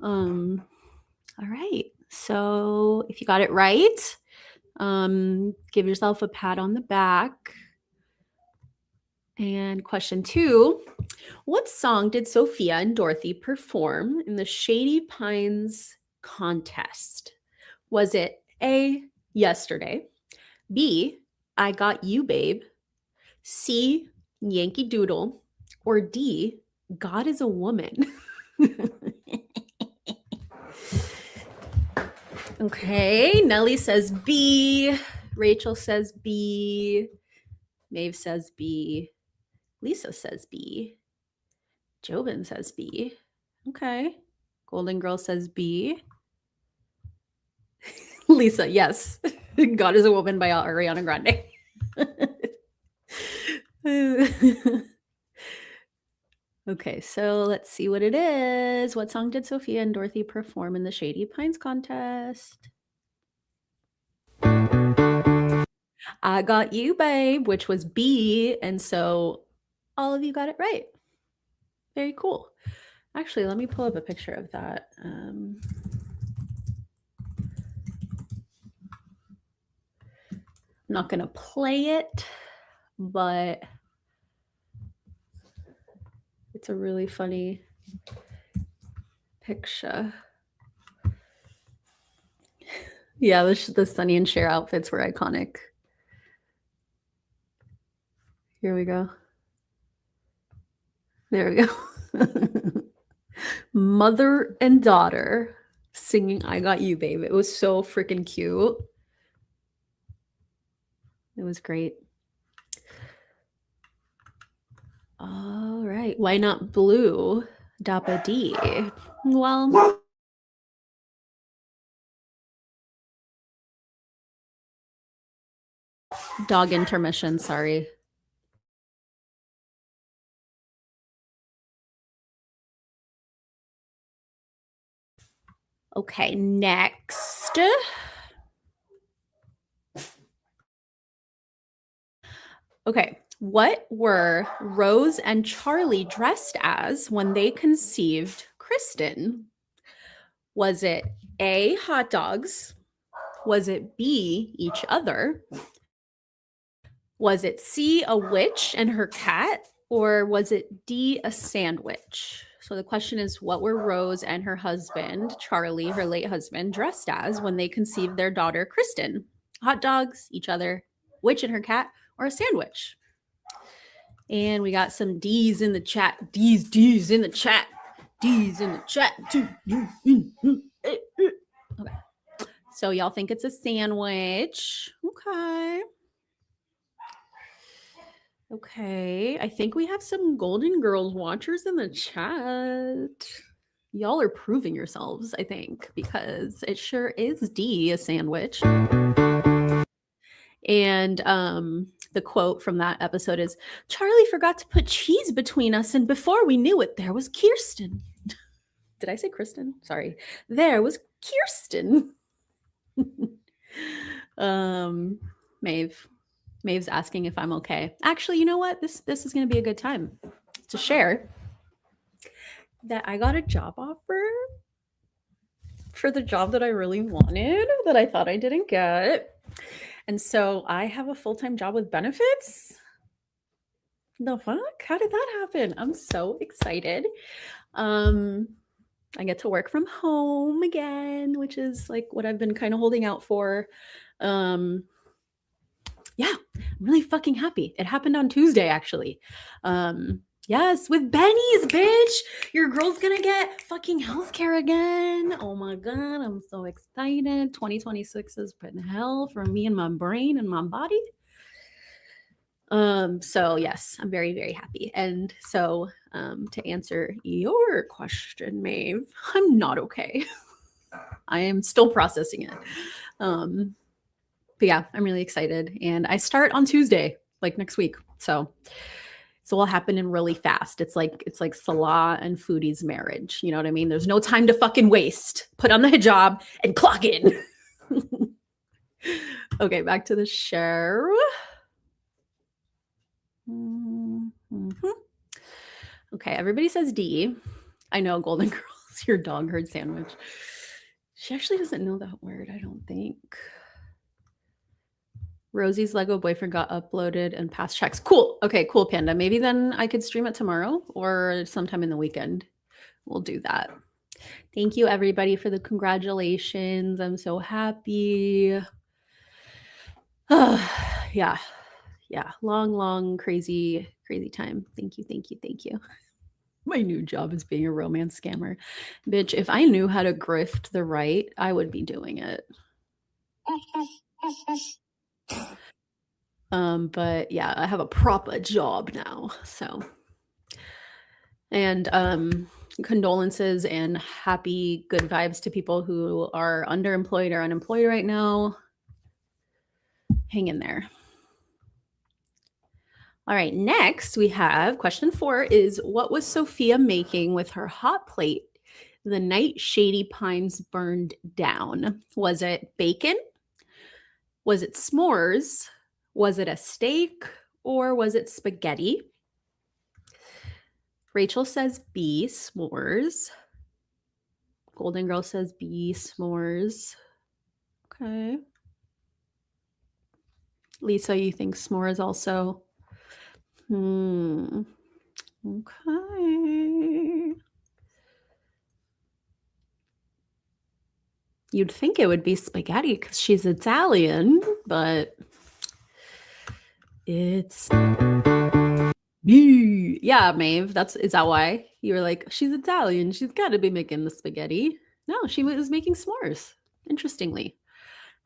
All right. So if you got it right, give yourself a pat on the back. And question 2, what song did Sophia and Dorothy perform in the Shady Pines contest? Was it A, Yesterday, B, I Got You, Babe, C, Yankee Doodle, or D, God is a Woman? Okay, Nellie says B, Rachel says B, Maeve says B, Lisa says B, Jobin says B. Okay, Golden Girl says B. Lisa, yes. God is a Woman by Ariana Grande. Okay, so let's see what it is. What song did Sophia and Dorothy perform in the Shady Pines contest? I Got You, Babe, which was B, and so all of you got it right. Very cool. Actually, let me pull up a picture of that. I'm not going to play it, but it's a really funny picture. Yeah, the Sonny and Cher outfits were iconic. Here we go. There we go. Mother and daughter singing I Got You, Babe. It was so freaking cute. It was great. All right. Why not blue? Dappa D. Well, dog intermission, sorry. Okay, next. Okay, what were Rose and Charlie dressed as when they conceived Kristen? Was it A, hot dogs? Was it B, each other? Was it C, a witch and her cat? Or was it D, a sandwich? So the question is, what were Rose and her husband, Charlie, her late husband, dressed as when they conceived their daughter, Kristen? Hot dogs, each other, witch and her cat, or a sandwich? And we got some D's in the chat. D's in the chat. D's in the chat. Okay. So y'all think it's a sandwich. Okay. Okay. I think we have some Golden Girls watchers in the chat. Y'all are proving yourselves, I think, because it sure is D, a sandwich. And the quote from that episode is, Charlie forgot to put cheese between us, and before we knew it, there was Kirsten. Did I say Kristen? Sorry. There was Kirsten. Maeve's asking if I'm okay. Actually, you know what? This is going to be a good time to share that I got a job offer for the job that I really wanted that I thought I didn't get. And so I have a full-time job with benefits. The fuck? How did that happen? I'm so excited. I get to work from home again, which is like what I've been kind of holding out for. Yeah, I'm really fucking happy. It happened on Tuesday, actually. Yes, with Benny's, bitch. Your girl's gonna get fucking healthcare again. Oh my God, I'm so excited. 2026 has been hell for me and my brain and my body. So yes, I'm very, very happy. And so to answer your question, Maeve, I'm not okay. I am still processing it. But yeah, I'm really excited. And I start on Tuesday, like next week. So it's all happening really fast. It's like Salah and Foodie's marriage. You know what I mean? There's no time to fucking waste. Put on the hijab and clock in. Okay, back to the share. Okay, everybody says D. I know, Golden Girls, your dog heard sandwich. She actually doesn't know that word, I don't think. Rosie's Lego boyfriend got uploaded and passed checks. Cool. Okay, cool, Panda. Maybe then I could stream it tomorrow or sometime in the weekend. We'll do that. Thank you, everybody, for the congratulations. I'm so happy. Yeah. Long, crazy time. Thank you. My new job is being a romance scammer. Bitch, if I knew how to grift the right, I would be doing it. But yeah, I have a proper job now. So, and condolences and happy good vibes to people who are underemployed or unemployed right now. Hang in there. All right, next we have question 4 is, what was Sophia making with her hot plate the night Shady Pines burned down? Was it bacon? Was it s'mores? Was it a steak? Or was it spaghetti? Rachel says B, s'mores. Golden Girl says B, s'mores. Okay. Lisa, you think s'mores also? Okay. You'd think it would be spaghetti because she's Italian, but it's B. Yeah, Maeve, is that why? You were like, she's Italian, she's got to be making the spaghetti. No, she was making s'mores, interestingly.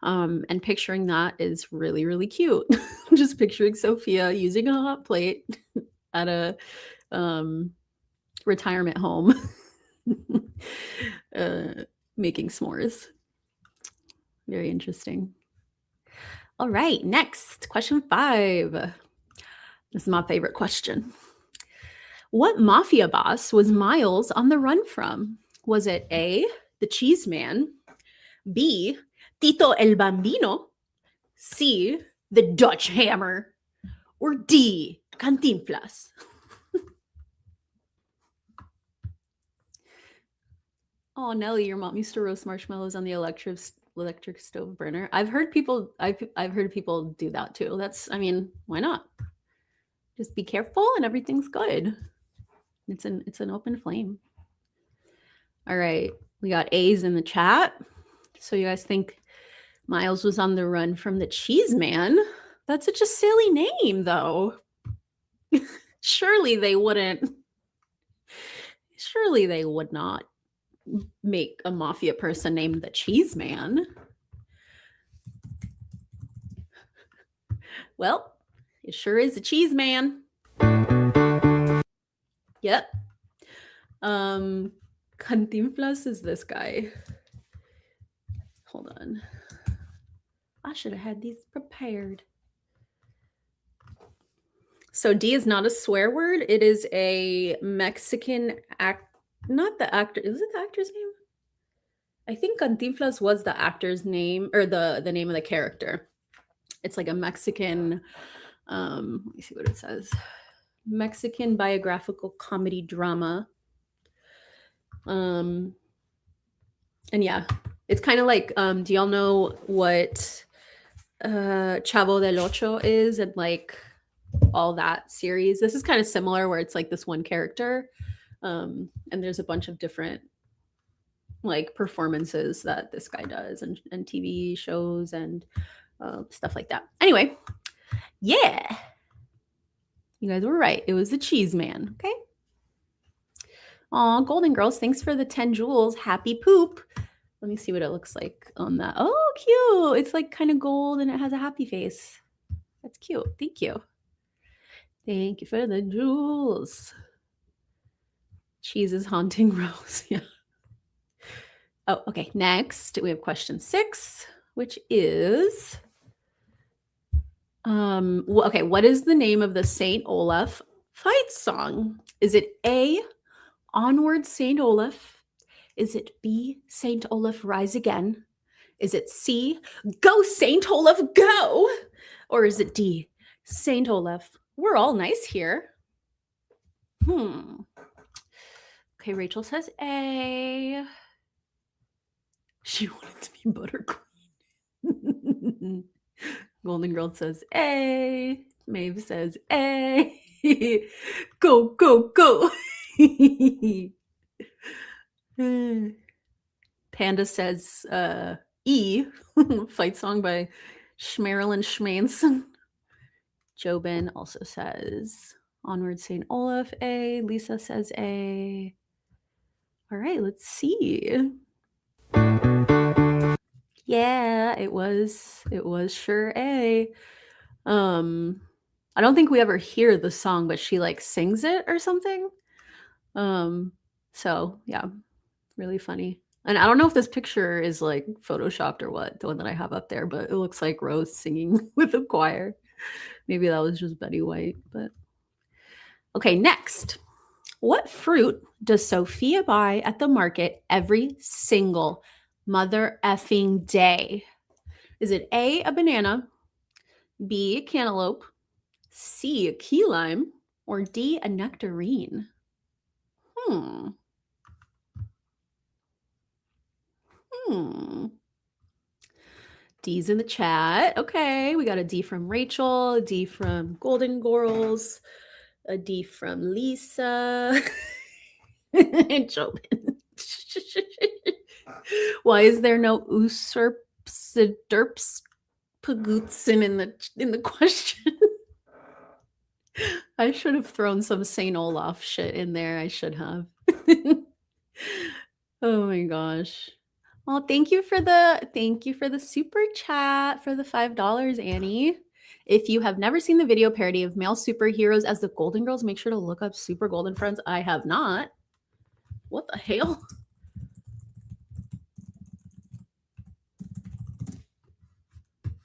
And picturing that is really, really cute. Just picturing Sophia using a hot plate at a retirement home, making s'mores. Very interesting. All right, next, question 5. This is my favorite question. What mafia boss was Miles on the run from? Was it A, the Cheese Man, B, Tito el Bambino, C, the Dutch Hammer, or D, Cantinflas? Oh, Nelly, your mom used to roast marshmallows on the electric stove burner. I've heard people do that too. That's, I mean, why not? Just be careful and everything's good. It's an open flame. All right, we got A's in the chat. So you guys think Miles was on the run from the Cheese Man? That's such a silly name, though. Surely they would not make a mafia person named the Cheese Man. Well, it sure is a Cheese Man. Yep. Cantinflas is this guy. Hold on. I should have had these prepared. So D is not a swear word. It is a Mexican not the actor. Is it the actor's name? I think Cantinflas was the actor's name, or the name of the character. It's like a Mexican, let me see what it says. Mexican biographical comedy drama. And yeah, it's kind of like, do y'all know what Chavo del Ocho is, and like all that series? This is kind of similar, where it's like this one character, and there's a bunch of different like performances that this guy does, and TV shows and stuff like that. Anyway, yeah, you guys were right. It was the Cheese Man. Okay. Aw, Golden Girls, thanks for the 10 jewels. Happy poop. Let me see what it looks like on that. Oh, cute. It's like kind of gold and it has a happy face. That's cute. Thank you. Thank you for the jewels. Cheese is haunting Rose. Yeah. Oh, okay. Next, we have question 6, which is, okay, what is the name of the St. Olaf fight song? Is it A, Onward St. Olaf? Is it B, St. Olaf Rise Again? Is it C, Go St. Olaf Go? Or is it D, St. Olaf, we're all nice here? Okay, Rachel says A. She wanted to be Butterqueen. Golden Girl says A. Maeve says A. Go, go, go. Panda says E. Fight song by Schmerilyn Schmanson. Jobin also says Onward St. Olaf A. Lisa says A. All right, let's see. Yeah, it was sure A. I don't think we ever hear the song, but she like sings it or something. So yeah, really funny. And I don't know if this picture is like photoshopped or what, the one that I have up there, but it looks like Rose singing with a choir. Maybe that was just Betty White, but okay, next. What fruit does Sophia buy at the market every single mother effing day? Is it A, a banana, B, a cantaloupe, C, a key lime, or D, a nectarine? D's in the chat. Okay, we got a D from Rachel, a D from Golden Girls, a D from Lisa. And Jobin. Why is there no usurpsiderps pagutsin in the question? I should have thrown some St. Olaf shit in there. I should have. Oh my gosh. Well, thank you for the super chat for the $5, Annie. If you have never seen the video parody of male superheroes as the Golden Girls, make sure to look up Super Golden Friends. I have not. What the hell?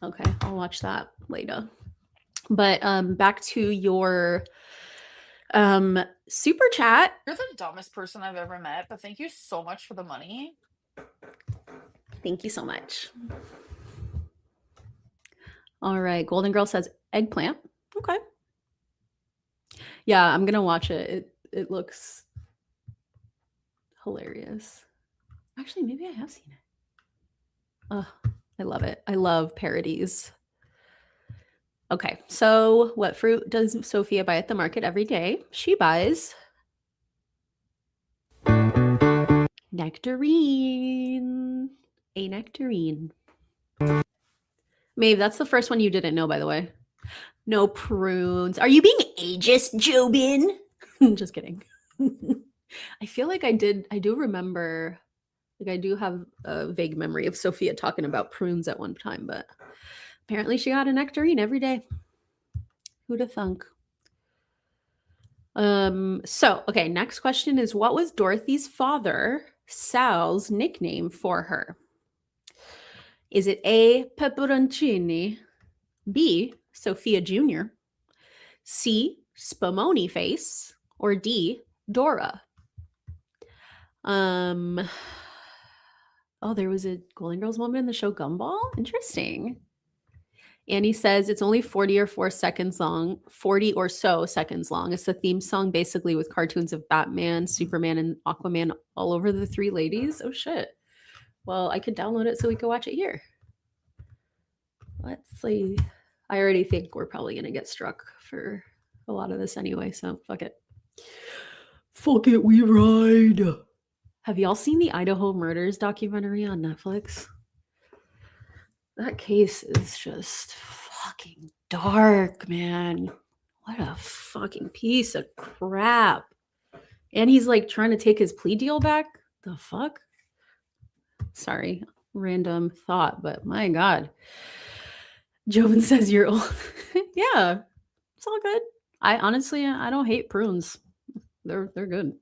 Okay, I'll watch that later. But back to your super chat. You're the dumbest person I've ever met, but thank you so much for the money. Thank you so much. All right. Golden Girl says eggplant. Okay. Yeah, I'm gonna watch it. It looks hilarious. Actually, maybe I have seen it. Oh, I love it. I love parodies. Okay, so what fruit does Sophia buy at the market every day? She buys nectarine. A nectarine. Maeve, that's the first one you didn't know, by the way. No prunes. Are you being ageist, Jobin? Just kidding. I feel like I do remember, like I do have a vague memory of Sophia talking about prunes at one time, but apparently she got a nectarine every day. Who'da thunk? So okay, next question is, what was Dorothy's father, Sal's, nickname for her? Is it A, Peperoncini, B, Sophia Jr., C, Spumoni Face, or D, Dora? Oh, there was a Golden Girls moment in the show Gumball? Interesting. Annie says it's only 40 or 4 seconds long, 40 or so seconds long. It's the theme song basically with cartoons of Batman, Superman, and Aquaman all over the 3 ladies. Oh shit. Well, I could download it so we could watch it here. Let's see. I already think we're probably gonna get struck for a lot of this anyway, so fuck it. Fuck it, we ride. Have y'all seen the Idaho Murders documentary on Netflix? That case is just fucking dark, man. What a fucking piece of crap. And he's like trying to take his plea deal back. The fuck? Sorry, random thought, but my God. Jobin says you're old. Yeah, it's all good. I honestly, I don't hate prunes. They're good.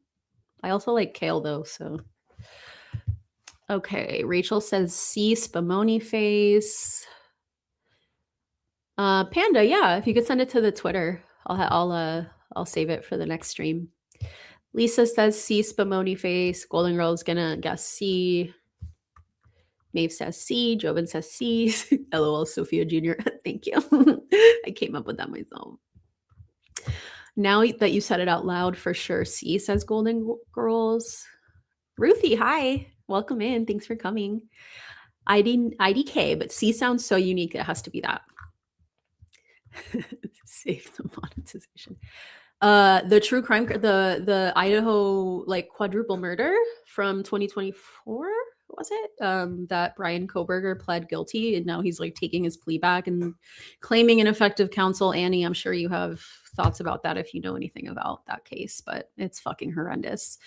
I also like kale though, so. Okay, Rachel says C, Spumoni Face. Panda, yeah, if you could send it to the Twitter, I'll save it for the next stream. Lisa says C, Spumoni Face. Golden Girl's gonna guess C. Maeve says C. Jobin says C. LOL, Sophia Jr. Thank you. I came up with that myself. Now that you said it out loud, for sure C, says Golden Girls. Ruthie, hi. Welcome in. Thanks for coming. IDK, but C sounds so unique, it has to be that. Save the monetization. The true crime, the Idaho like quadruple murder from 2024, was it? That Brian Koberger pled guilty, and now he's like taking his plea back and claiming ineffective counsel. Annie, I'm sure you have thoughts about that if you know anything about that case, but it's fucking horrendous.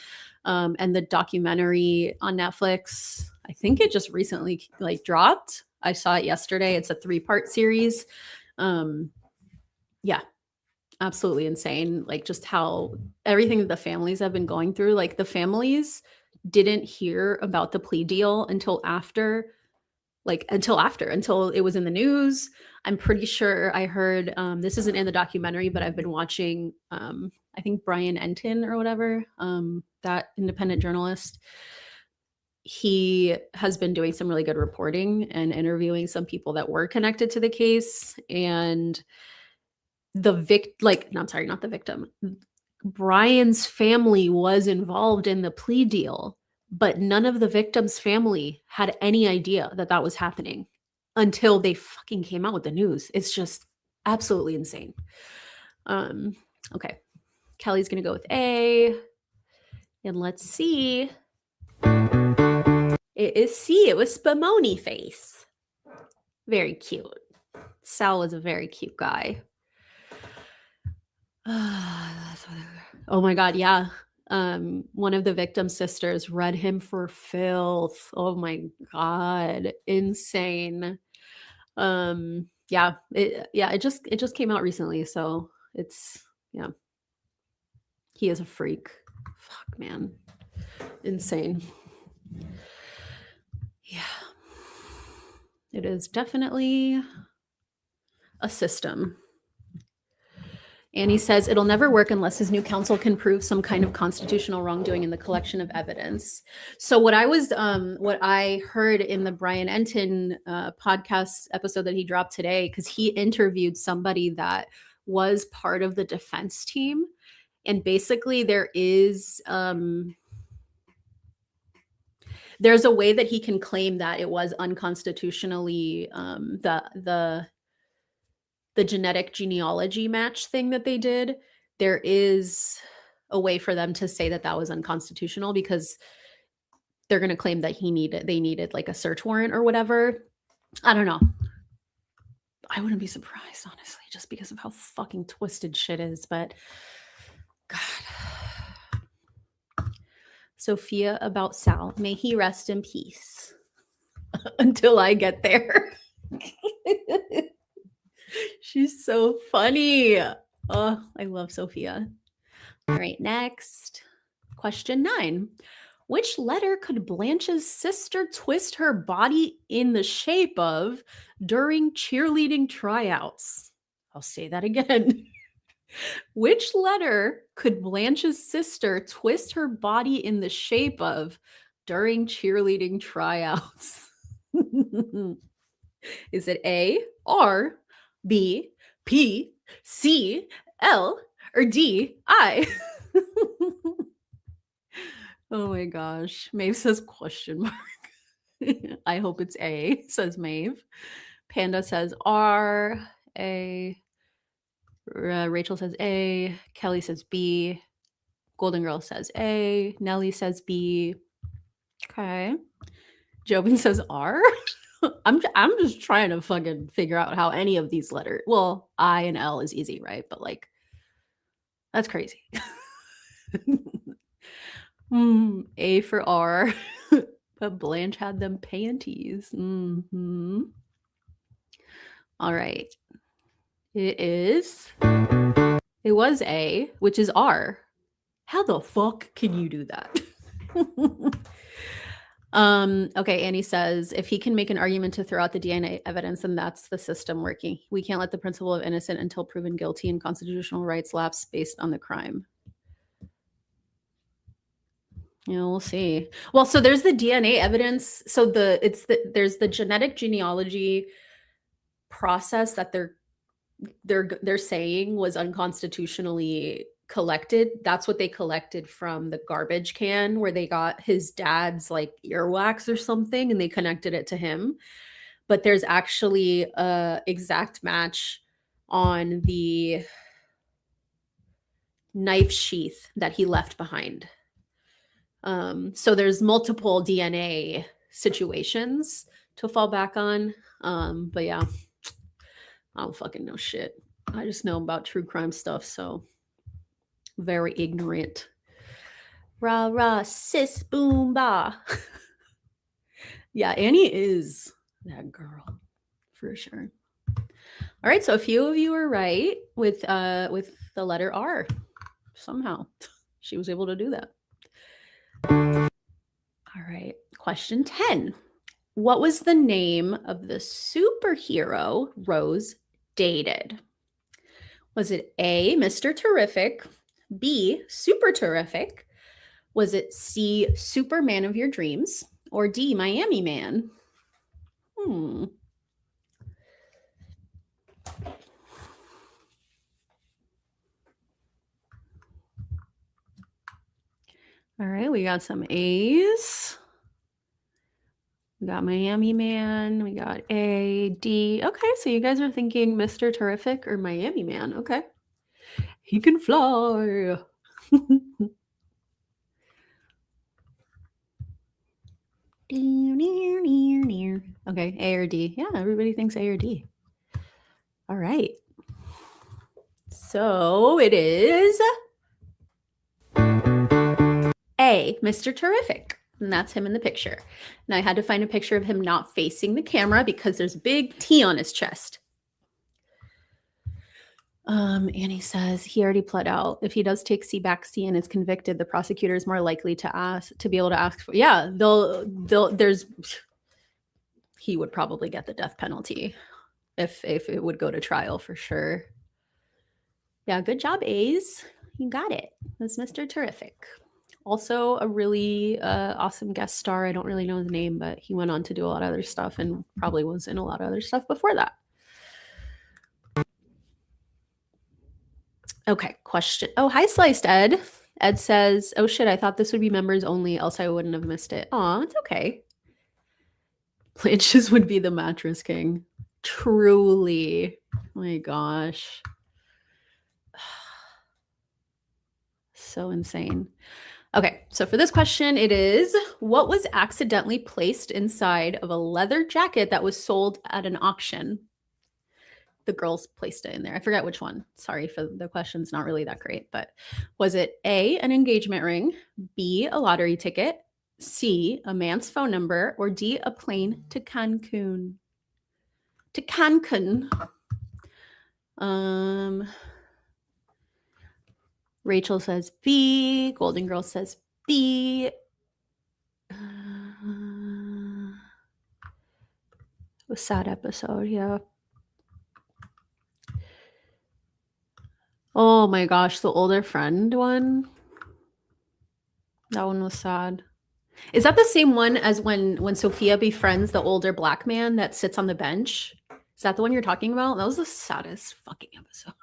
And the documentary on Netflix, I think it just recently like dropped. I saw it yesterday. It's a 3-part series. Yeah, absolutely insane. Like just how everything that the families have been going through, like the families didn't hear about the plea deal until it was in the news. I'm pretty sure I heard, this isn't in the documentary, but I've been watching, I think Brian Enton or whatever, that independent journalist. He has been doing some really good reporting and interviewing some people that were connected to the case, and not the victim. Brian's family was involved in the plea deal, but none of the victim's family had any idea that that was happening until they fucking came out with the news. It's just absolutely insane. Okay. Kelly's gonna go with A. And let's see. It is C. It was Spumoni Face. Very cute. Sal was a very cute guy. Oh my God, yeah. One of the victim's sisters read him for filth. Oh my God, insane. It just came out recently, so it's he is a freak. Fuck, man, insane. Yeah, it is definitely a system. Annie says it'll never work unless his new counsel can prove some kind of constitutional wrongdoing in the collection of evidence. So what I heard in the Brian Enton podcast episode that he dropped today, because he interviewed somebody that was part of the defense team, and basically there's a way that he can claim that it was unconstitutionally the genetic genealogy match thing that they did. There is a way for them to say that that was unconstitutional because they're going to claim that they needed like a search warrant or whatever. I don't know. I wouldn't be surprised, honestly, just because of how fucking twisted shit is. But God. Sophia about Sal. May he rest in peace until I get there. She's so funny. Oh, I love Sophia. All right, next. Question 9. Which letter could Blanche's sister twist her body in the shape of during cheerleading tryouts? I'll say that again. Which letter could Blanche's sister twist her body in the shape of during cheerleading tryouts? Is it A, R, B, P, C, L, or D, I? Oh my gosh. Maeve says question mark. I hope it's A, says Maeve. Panda says R, A. Rachel says A. Kelly says B. Golden Girl says A. Nelly says B. Okay. Jobin says R. I'm just trying to fucking figure out how any of these letters. Well, I and L is easy, right? But like, that's crazy. A for R. But Blanche had them panties. Mm-hmm. All right. It was A, which is R. How the fuck can you do that? Okay, Annie says, if he can make an argument to throw out the DNA evidence, then that's the system working. We can't let the principle of innocent until proven guilty and constitutional rights lapse based on the crime. Yeah, we'll see. Well, so there's the DNA evidence. So there's the genetic genealogy process that they're saying was unconstitutionally collected. That's what they collected from the garbage can where they got his dad's like earwax or something and they connected it to him. But there's actually a exact match on the knife sheath that he left behind. So there's multiple DNA situations to fall back on. But yeah, I don't fucking know shit. I just know about true crime stuff, so very ignorant. Rah rah sis boom ba. Yeah, Annie is that girl for sure. All right, so a few of you are right with the letter R. Somehow she was able to do that. All right, question 10. What was the name of the superhero Rose dated? Was it A, Mr. Terrific, B, Super Terrific? Was it C, Superman of Your Dreams, or D, Miami Man? All right, we got some A's. We got Miami Man. We got A, D. Okay, so you guys are thinking Mr. Terrific or Miami Man. Okay. He can fly. Okay, A or D. Yeah, everybody thinks A or D. All right. So it is A, Mr. Terrific. And that's him in the picture. Now I had to find a picture of him not facing the camera because there's a big T on his chest. Annie says he already pled out. If he does take C and is convicted, the prosecutor is more likely to be able to ask for. Yeah, he would probably get the death penalty if it would go to trial for sure. Yeah, good job, A's. You got it. That's Mr. Terrific. Also, a really awesome guest star. I don't really know his name, but he went on to do a lot of other stuff and probably was in a lot of other stuff before that. Okay, question. Oh, hi, Sliced Ed. Ed says, oh shit, I thought this would be members only, else I wouldn't have missed it. Aw, it's okay. Planches would be the mattress king. Truly. Oh my gosh. So insane. Okay, so for this question, it is, what was accidentally placed inside of a leather jacket that was sold at an auction? The girls placed it in there. I forget which one. Sorry for the question's not really that great, but was it A, an engagement ring, B, a lottery ticket, C, a man's phone number, or D, a plane to Cancun? To Cancun. Rachel says B. Golden Girl says B. It was a sad episode, yeah. Oh my gosh, the older friend one. That one was sad. Is that the same one as when Sophia befriends the older black man that sits on the bench? Is that the one you're talking about? That was the saddest fucking episode.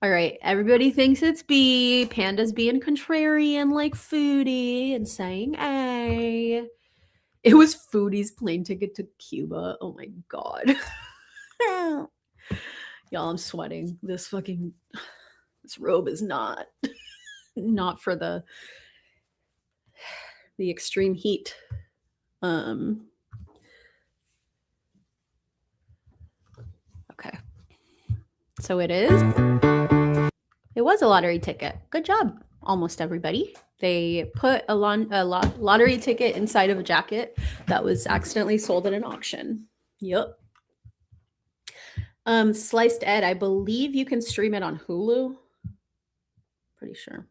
All right, everybody thinks it's B. Panda's being contrarian like Foodie and saying A. It was Foodie's plane ticket to Cuba. Oh my god. Y'all, I'm sweating. This robe is not for the extreme heat. Okay. So it was a lottery ticket. Good job, almost everybody. They put a lottery ticket inside of a jacket that was accidentally sold at an auction. Yep. Sliced Ed, I believe you can stream it on Hulu. Pretty sure.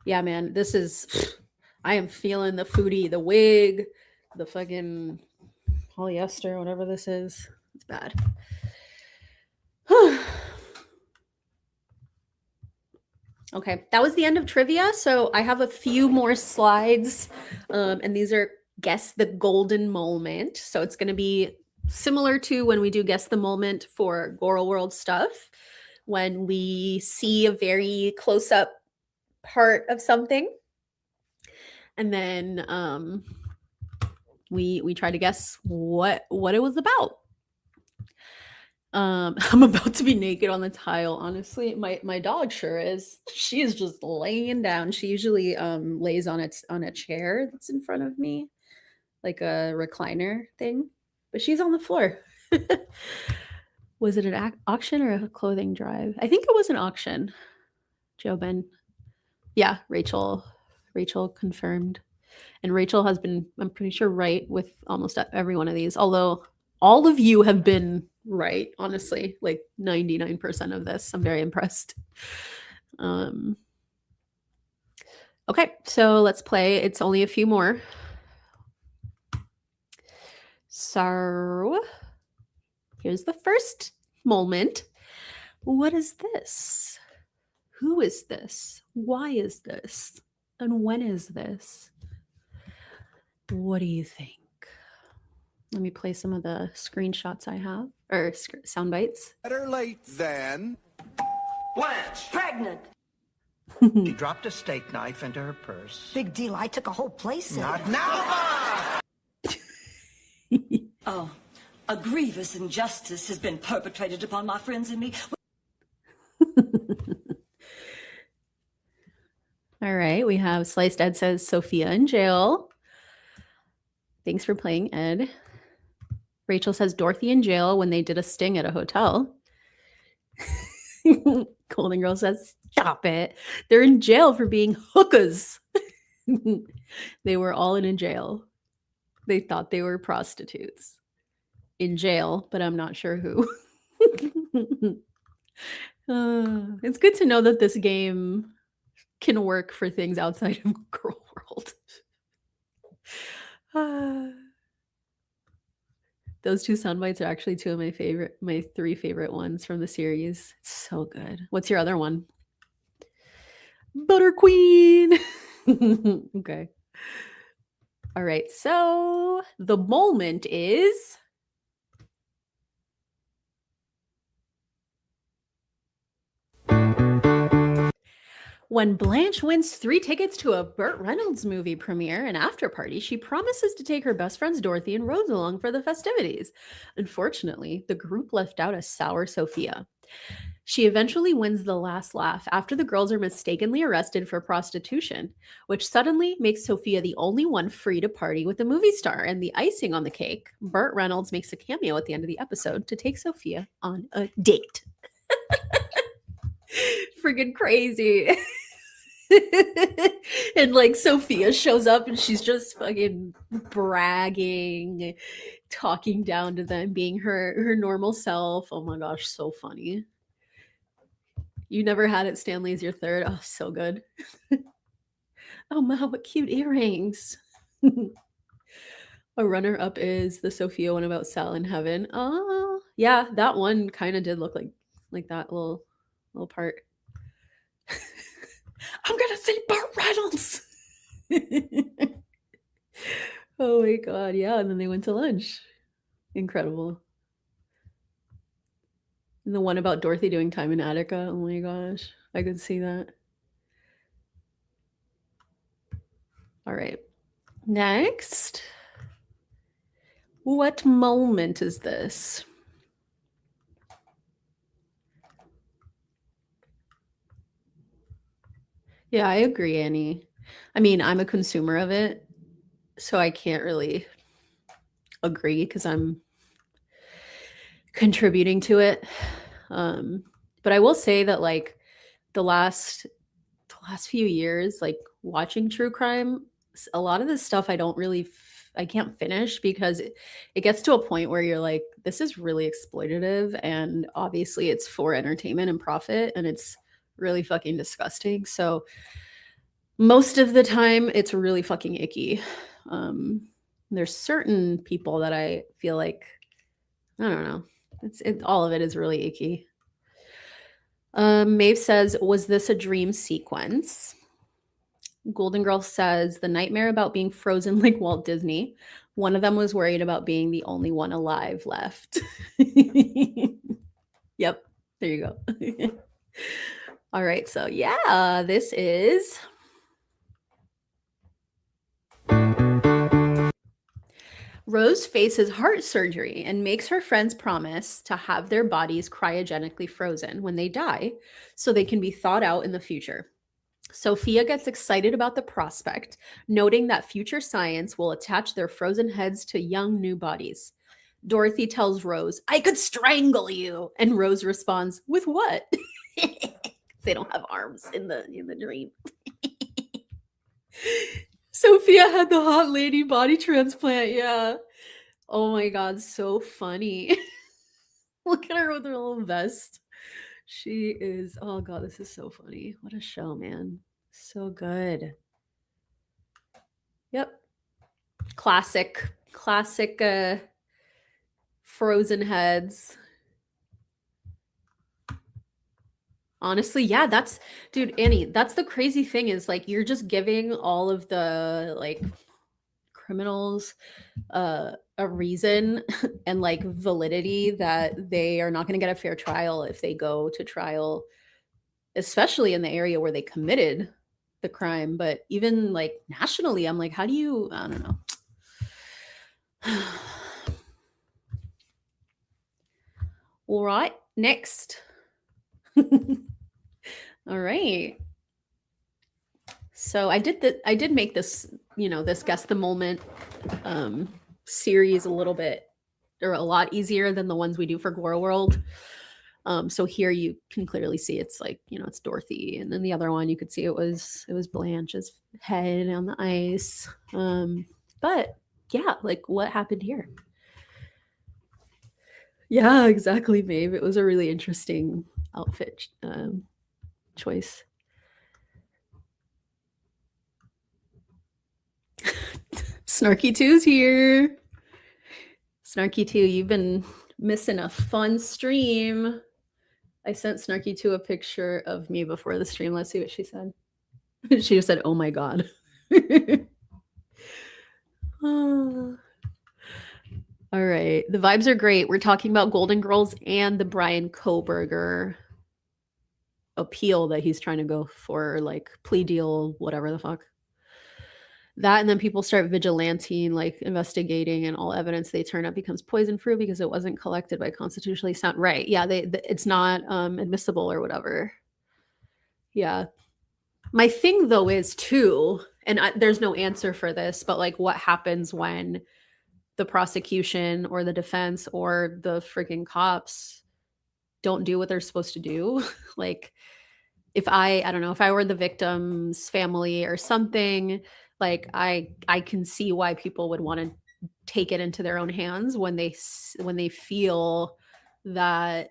Yeah, man, I am feeling the Foodie, the wig, the fucking polyester, whatever this is. It's bad. Okay, that was the end of trivia. So I have a few more slides, and these are Guess the Golden Moment. So it's going to be similar to when we do Guess the Moment for Goral World stuff, when we see a very close-up part of something, and then we try to guess what it was about. I'm about to be naked on the tile. Honestly, my dog sure is. She is just laying down. She usually lays on a chair that's in front of me, like a recliner thing, but she's on the floor. Was it an auction or a clothing drive? I think it was an auction. Joe Ben. Yeah, Rachel confirmed. And Rachel has been, I'm pretty sure, right with almost every one of these. Although all of you have been right, honestly, like 99% of this. I'm very impressed. Okay, so let's play. It's only a few more. So here's the first moment. What is this? Who is this? Why is this? And when is this? What do you think? Let me play some of the screenshots I have, or sound bites. Better late than Blanche. Pregnant. She dropped a steak knife into her purse. Big deal. I took a whole place. Not now. Oh, a grievous injustice has been perpetrated upon my friends and me. All right, we have Sliced Ed says Sophia in jail. Thanks for playing, Ed. Rachel says Dorothy in jail when they did a sting at a hotel. Golden Girl says, stop it. They're in jail for being hookers. They were all in jail. They thought they were prostitutes. In jail, but I'm not sure who. It's good to know that this game can work for things outside of Girl World. Those two sound bites are actually two of my three favorite ones from the series. It's so good. What's your other one? Butter Queen. Okay. All right. So the moment is when Blanche wins 3 tickets to a Burt Reynolds movie premiere and after party. She promises to take her best friends Dorothy and Rose along for the festivities. Unfortunately, the group left out a sour Sophia. She eventually wins the last laugh after the girls are mistakenly arrested for prostitution, which suddenly makes Sophia the only one free to party with the movie star. And the icing on the cake, Burt Reynolds makes a cameo at the end of the episode to take Sophia on a date. Friggin' crazy. And like Sophia shows up and she's just fucking bragging, talking down to them, being her normal self. Oh my gosh, so funny. You never had it, Stanley's your third. Oh, so good. Oh my, what cute earrings. A runner up is the Sophia one about Sal in Heaven. Oh, yeah, that one kind of did look like that little part. I'm gonna say Burt Reynolds. Oh my god, yeah, and then they went to lunch. Incredible. And the one about Dorothy doing time in Attica. Oh my gosh, I could see that. All right. Next. What moment is this? Yeah, I agree, Annie. I mean, I'm a consumer of it, so I can't really agree because I'm contributing to it. But I will say that like the last few years, like watching true crime, a lot of this stuff I can't finish because it gets to a point where you're like, this is really exploitative, and obviously it's for entertainment and profit, and it's really fucking disgusting. So most of the time it's really fucking icky. There's certain people that I feel like, I don't know, all of it is really icky. Maeve says, was this a dream sequence? Golden Girl says, the nightmare about being frozen like Walt Disney. One of them was worried about being the only one alive left. Yep, there you go. All right, so yeah, this is Rose faces heart surgery and makes her friends promise to have their bodies cryogenically frozen when they die so they can be thawed out in the future. Sophia gets excited about the prospect, noting that future science will attach their frozen heads to young new bodies. Dorothy tells Rose, I could strangle you. And Rose responds, with what? They don't have arms in the dream. Sophia had the hot lady body transplant. Yeah. Oh my God. So funny. Look at her with her little vest. She is, oh God, this is so funny. What a show, man. So good. Yep. Classic frozen heads. Honestly, yeah, dude, Annie, that's the crazy thing is like you're just giving all of the like criminals a reason and like validity that they are not going to get a fair trial if they go to trial, especially in the area where they committed the crime. But even like nationally, I'm like, how do you, I don't know. All right, next. All right. So I did make this, this guess the moment series a lot easier than the ones we do for Gore World. So here you can clearly see it's like, it's Dorothy, and then the other one you could see it was Blanche's head on the ice. But yeah, like what happened here? Yeah, exactly, Maeve. It was a really interesting outfit choice. Snarky 2's here. Snarky 2, you've been missing a fun stream. I sent Snarky 2 a picture of me before the stream. Let's see what she said. She just said, "Oh my god." Oh. All right. The vibes are great. We're talking about Golden Girls and the Brian Koberger appeal that he's trying to go for, like plea deal, whatever the fuck. That, and then people start vigilanting, like investigating, and all evidence they turn up becomes poison fruit because it wasn't collected by constitutionally sound. Right. Yeah, it's not admissible or whatever. Yeah. My thing though is too, and there's no answer for this, but like what happens when the prosecution or the defense or the freaking cops don't do what they're supposed to do? Like if I don't know, if I were the victim's family or something, like I can see why people would want to take it into their own hands when they feel that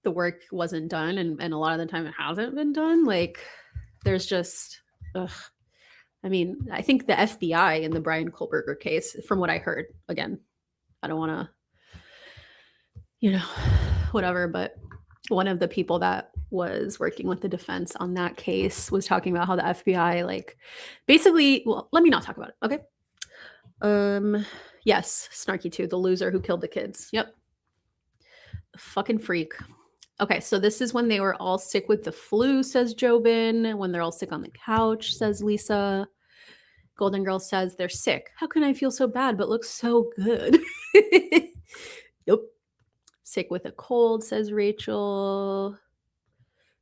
the work wasn't done, and a lot of the time it hasn't been done. Like there's just I mean, I think the FBI in the Brian Kohlberger case, from what I heard, again, I don't want to, whatever, but one of the people that was working with the defense on that case was talking about how the FBI, like, basically, well, let me not talk about it, okay? Yes, Snarky 2, the loser who killed the kids. Yep. The fucking freak. Okay, so this is when they were all sick with the flu, says Jobin. When they're all sick on the couch, says Lisa. Golden Girl says they're sick. How can I feel so bad but look so good? Yep. Sick with a cold, says Rachel.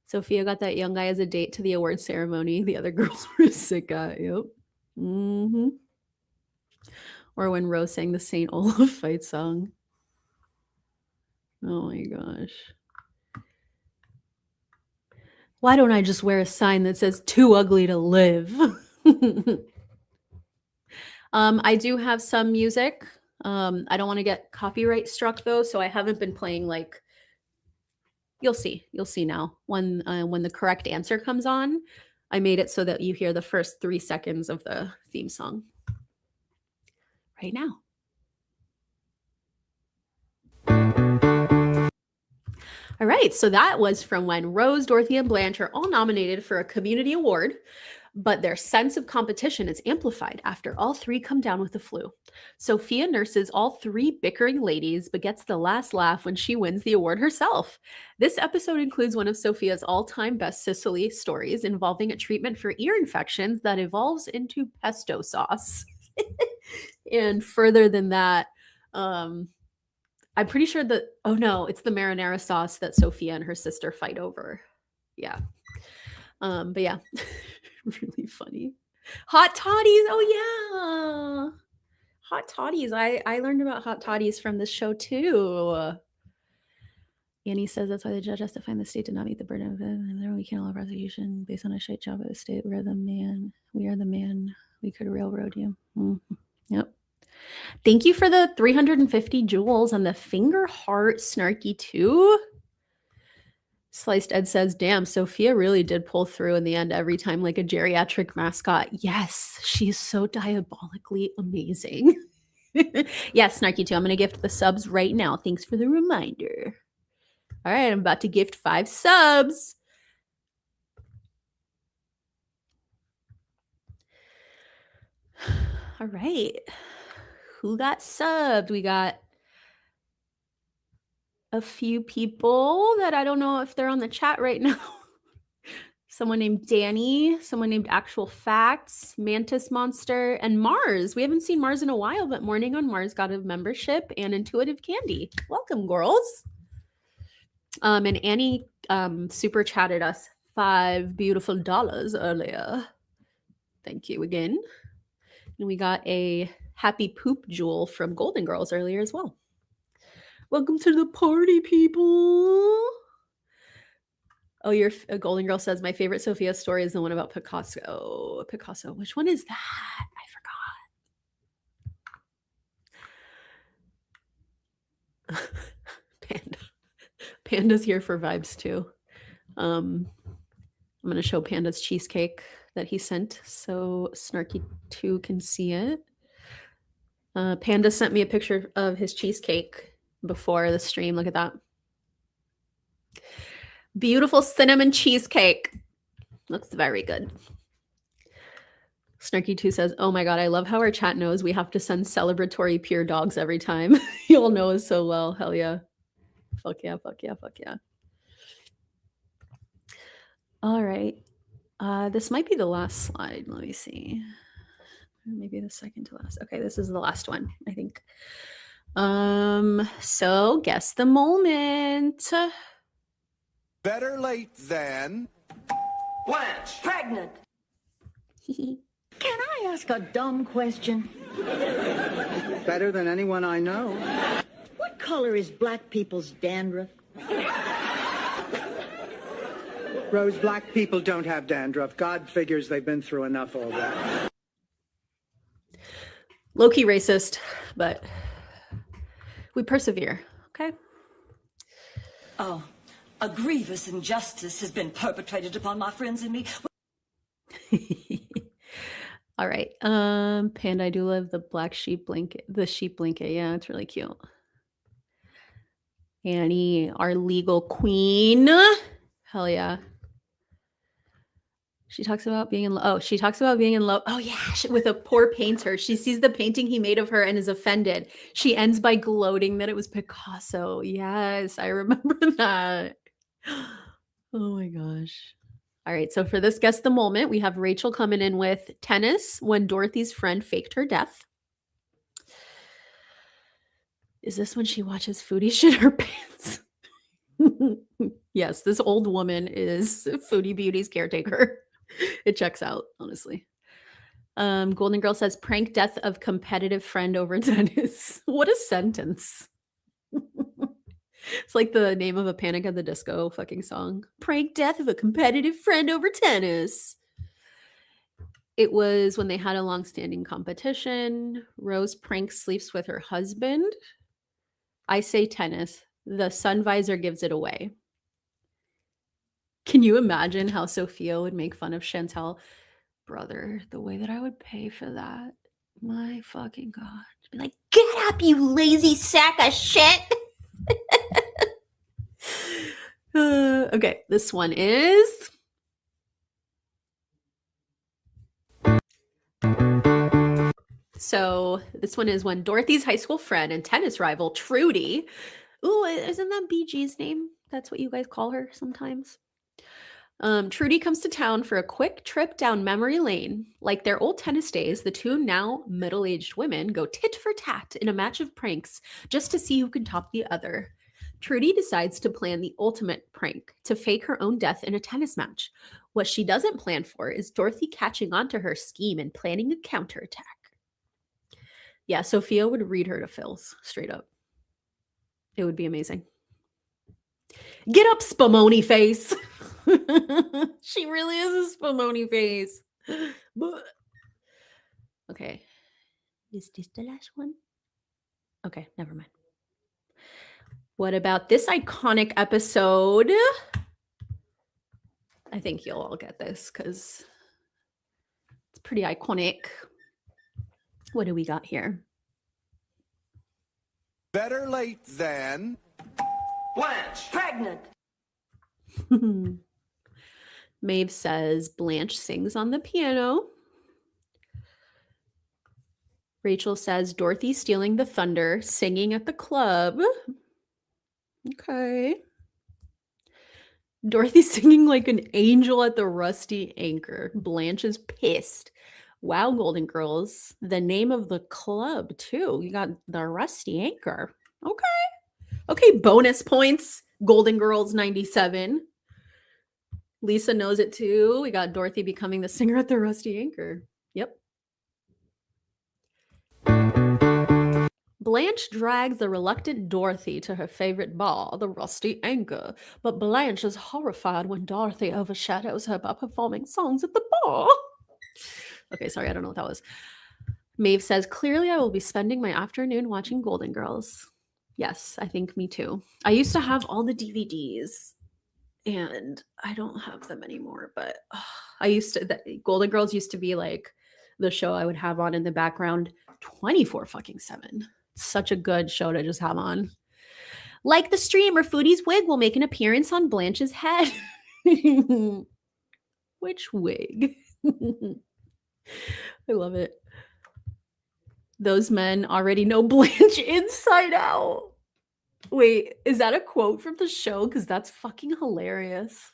Sophia got that young guy as a date to the award ceremony. The other girls were sick at. Yep. Mm-hmm. Or when Rose sang the St. Olaf fight song. Oh my gosh. Why don't I just wear a sign that says too ugly to live? I do have some music. I don't want to get copyright struck though, so I haven't been playing like. You'll see now when the correct answer comes on. I made it so that you hear the first 3 seconds of the theme song right now. All right, so that was from when Rose, Dorothy, and Blanche are all nominated for a community award, but their sense of competition is amplified after all three come down with the flu. Sophia nurses all three bickering ladies, but gets the last laugh when she wins the award herself. This episode includes one of Sophia's all-time best Sicily stories involving a treatment for ear infections that evolves into pesto sauce. And further than that, I'm pretty sure that, oh no, it's the marinara sauce that Sophia and her sister fight over. Yeah. But yeah, really funny. Hot toddies. Oh yeah. Hot toddies. I learned about hot toddies from this show too. Annie says that's why the judge has to find the state did not meet the burden of it. And there we can't allow prosecution based on a shite job of the state. We are the man. We could railroad you. Mm-hmm. Yep. Thank you for the 350 jewels and the finger heart, Snarky 2. Sliced Ed says, damn, Sophia really did pull through in the end every time like a geriatric mascot. Yes, she is so diabolically amazing. Yes, Snarky 2, I'm going to gift the subs right now. Thanks for the reminder. All right, I'm about to gift 5 subs. All right. Who got subbed? We got a few people that I don't know if they're on the chat right now. Someone named Danny, someone named Actual Facts, Mantis Monster, and Mars. We haven't seen Mars in a while, but Morning on Mars got a membership and Intuitive Candy. Welcome, girls. And Annie super chatted us $5 beautiful earlier. Thank you again. And we got a happy poop jewel from Golden Girls earlier as well. Welcome to the party, people. Oh, your Golden Girl says, my favorite Sophia story is the one about Picasso. Picasso. Which one is that? I forgot. Panda. Panda's here for vibes too. I'm going to show Panda's cheesecake that he sent so Snarky 2 can see it. Panda sent me a picture of his cheesecake before the stream. Look at that. Beautiful cinnamon cheesecake. Looks very good. Snarky2 says, oh my god, I love how our chat knows we have to send celebratory pure dogs every time. You'll know us so well. Hell yeah. Fuck yeah, fuck yeah, fuck yeah. All right. This might be the last slide. Let me see. Maybe the second to last. Okay, this is the last one, I think. So guess the moment. Better late than Blanche. Pregnant. Can I ask a dumb question? Better than anyone I know. What color is black people's dandruff? Rose, black people don't have dandruff. God figures they've been through enough already. Low-key racist, but we persevere, okay? Oh, a grievous injustice has been perpetrated upon my friends and me. All right. Panda, I do love the black sheep blanket. The sheep blanket. Yeah, it's really cute. Annie, our legal queen. Hell yeah. She talks about being in love. Oh, she talks about being in love. Oh, yeah. With a poor painter. She sees the painting he made of her and is offended. She ends by gloating that it was Picasso. Yes, I remember that. Oh my gosh. All right. So for this Guess the Moment, we have Rachel coming in with tennis when Dorothy's friend faked her death. Is this when she watches Foodie shit her pants? Yes, this old woman is Foodie Beauty's caretaker. It checks out, honestly. Golden Girl says prank death of competitive friend over tennis. What a sentence. It's like the name of a Panic at the Disco fucking song. Prank death of a competitive friend over tennis. It was when they had a long-standing competition. Rose pranks sleeps with her husband. I say tennis. The sun visor gives it away. Can you imagine how Sophia would make fun of Chantel? Brother, the way that I would pay for that. My fucking God. Be like, get up, you lazy sack of shit. Okay, this one is... So this one is when Dorothy's high school friend and tennis rival, Trudy... Ooh, isn't that BG's name? That's what you guys call her sometimes. Trudy comes to town for a quick trip down memory lane. Like their old tennis days, the two now middle-aged women go tit for tat in a match of pranks just to see who can top the other. Trudy decides to plan the ultimate prank, to fake her own death in a tennis match. What she doesn't plan for is Dorothy catching on to her scheme and planning a counterattack. Yeah, Sophia would read her to Phil's, straight up. It would be amazing. Get up, Spumoni face. She really is a Spumoni face. Okay. Is this the last one? Okay, never mind. What about this iconic episode? I think you'll all get this because it's pretty iconic. What do we got here? better late than Blanche. Pregnant. Maeve says Blanche sings on the piano. Rachel says Dorothy stealing the thunder, singing at the club. Okay. Dorothy singing like an angel at the Rusty Anchor. Blanche is pissed. Wow, Golden Girls. The name of the club, too. You got the Rusty Anchor. Okay. Okay, bonus points. Golden Girls 97. Lisa knows it, too. We got Dorothy becoming the singer at the Rusty Anchor. Yep. Blanche drags the reluctant Dorothy to her favorite bar, the Rusty Anchor, but Blanche is horrified when Dorothy overshadows her by performing songs at the bar. Okay, sorry, I don't know what that was. Maeve says, clearly I will be spending my afternoon watching Golden Girls. Yes, I think me too. I used to have all the DVDs, and I don't have them anymore, but I used to, Golden Girls used to be like the show I would have on in the background 24/7. Such a good show to just have on. Like the streamer, Foodie's wig will make an appearance on Blanche's head. Which wig? I love it. Those men already know Blanche inside out. Wait, is that a quote from the show? Because that's fucking hilarious.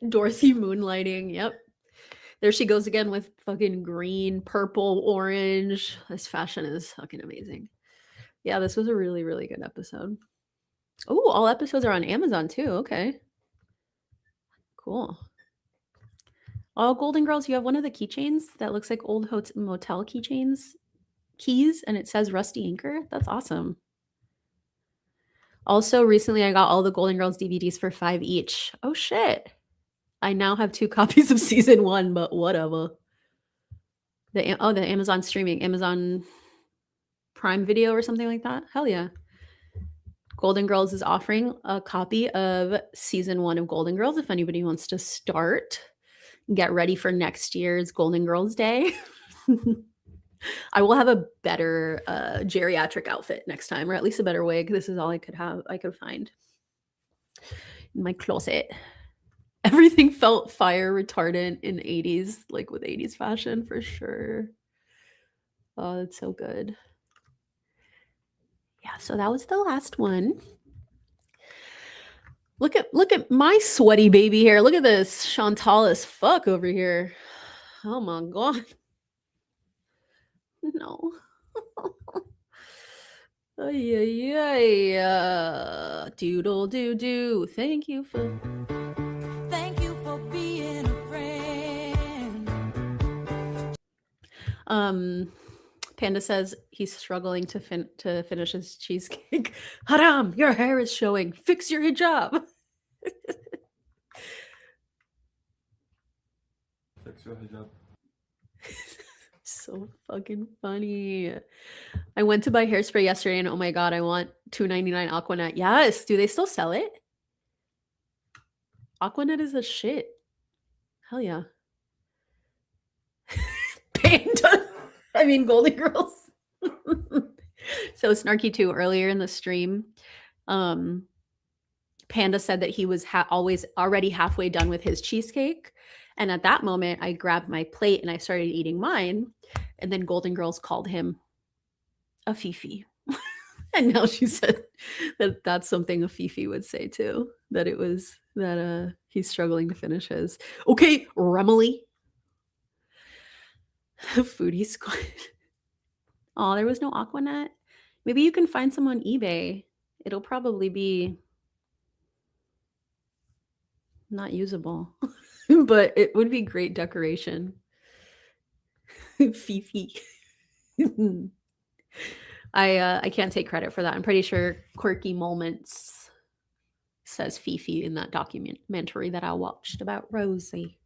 Dorothy moonlighting. Yep. There she goes again with fucking green, purple, orange. This fashion is fucking amazing. Yeah, this was a really, really good episode. Oh, all episodes are on Amazon too. Okay. Cool. Oh, Golden Girls, you have one of the keychains that looks like old motel keys, and it says Rusty Anchor. That's awesome. Also, recently I got all the Golden Girls DVDs for $5 each. Oh shit. I now have 2 copies of season 1, but whatever. The Amazon streaming, Amazon Prime Video or something like that. Hell yeah. Golden Girls is offering a copy of season 1 of Golden Girls if anybody wants to start. Get ready for next year's Golden Girls Day. I will have a better geriatric outfit next time, or at least a better wig. This is all I could find in my closet. Everything felt fire retardant in 80s, like with 80s fashion for sure. Oh, that's so good. Yeah, so that was the last one. Look at my sweaty baby hair. Look at this. Chantal as fuck over here. Oh my god. No. Yeah. Doodle doo doo. Thank you for being a friend. Panda says he's struggling to finish his cheesecake. Haram, your hair is showing. Fix your hijab. Fix your hijab. So fucking funny. I went to buy hairspray yesterday and oh my god, I want $2.99 Aquanet. Yes, do they still sell it? Aquanet is a shit. Hell yeah. Panda. I mean, Golden Girls. So Snarky too, earlier in the stream, Panda said that he was always already halfway done with his cheesecake. And at that moment, I grabbed my plate and I started eating mine. And then Golden Girls called him a Fifi. And now she said that that's something a Fifi would say too. That it was that he's struggling to finish his. Okay, Remily. Foodie Squad. Oh, there was no Aquanet. Maybe you can find some on eBay. It'll probably be not usable, but it would be great decoration. Fifi. I can't take credit for that. I'm pretty sure Quirky Moments says Fifi in that documentary that I watched about Rosie.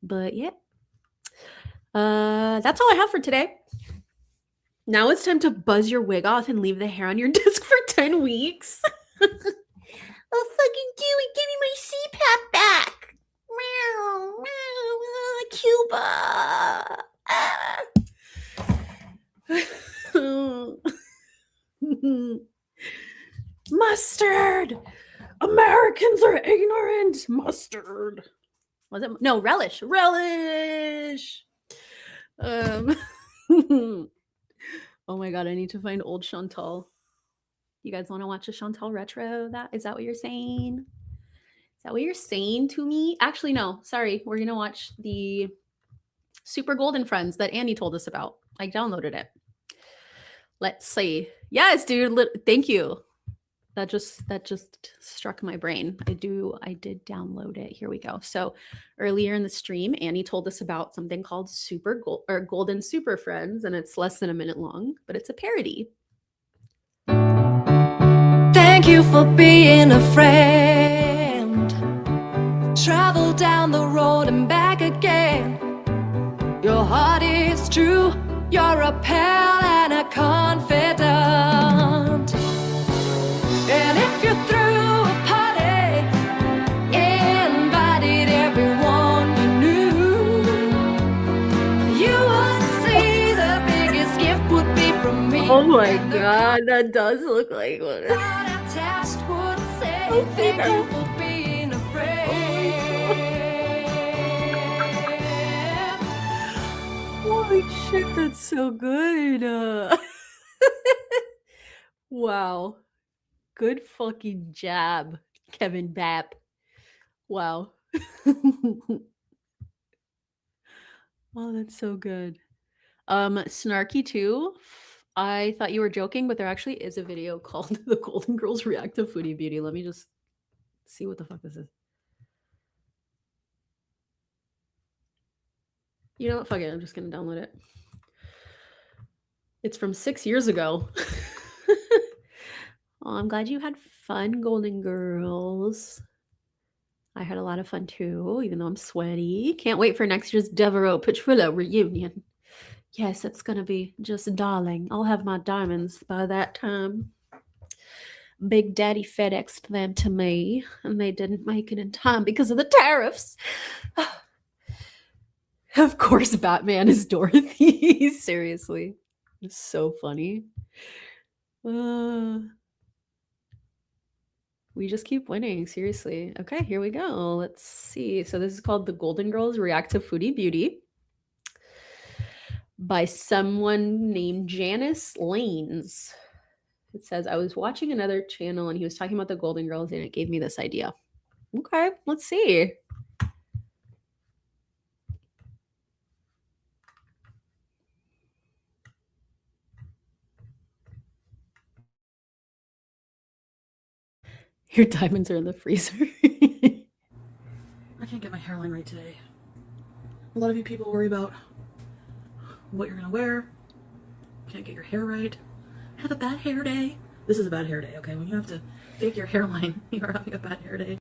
But yeah. That's all I have for today. Now it's time to buzz your wig off and leave the hair on your disc for 10 weeks. Oh, fucking do it. Give me my CPAP back. Meow, meow, Cuba. Mustard. Americans are ignorant. Mustard. Was it? No, relish. Relish. Oh my god, I need to find old Chantal. You guys want to watch a Chantal retro? Is that what you're saying? Is that what you're saying to me? Actually, no. Sorry. We're going to watch the Super Golden Friends that Annie told us about. I downloaded it. Let's see. Yes, dude. Thank you. That just struck my brain. I did download it. Here we go. So earlier in the stream, Annie told us about something called Golden Super Friends, and it's less than a minute long, but it's a parody. Thank you for being a friend. Travel down the road and back again. Your heart is true. You're a pal and a confidant. And if you're through a party, invited everyone you Oh my god, that does look like one. Thank you for being a Holy shit, that's so good. Wow. Good fucking job, Kevin Bapp. Wow. Oh, that's so good. Snarky too. I thought you were joking, but there actually is a video called The Golden Girls React to Foodie Beauty. Let me just see what the fuck this is. You know what? Fuck it. I'm just gonna download it. It's from 6 years ago. Oh, I'm glad you had fun, Golden Girls. I had a lot of fun too, even though I'm sweaty. Can't wait for next year's Devereaux Petrillo reunion. Yes, it's gonna be just darling. I'll have my diamonds by that time. Big Daddy FedExed them to me, and they didn't make it in time because of the tariffs. Of course, Batman is Dorothy. Seriously. It's so funny. We just keep winning, seriously. Okay, here we go. Let's see. So this is called The Golden Girls React to Foodie Beauty by someone named Janice Lanes. It says, I was watching another channel and he was talking about the Golden Girls and it gave me this idea. Okay, let's see. Your diamonds are in the freezer. I can't get my hairline right today. A lot of you people worry about what you're gonna wear. Can't get your hair right. Have a bad hair day. This is a bad hair day, okay? When you have to fake your hairline, you are having a bad hair day.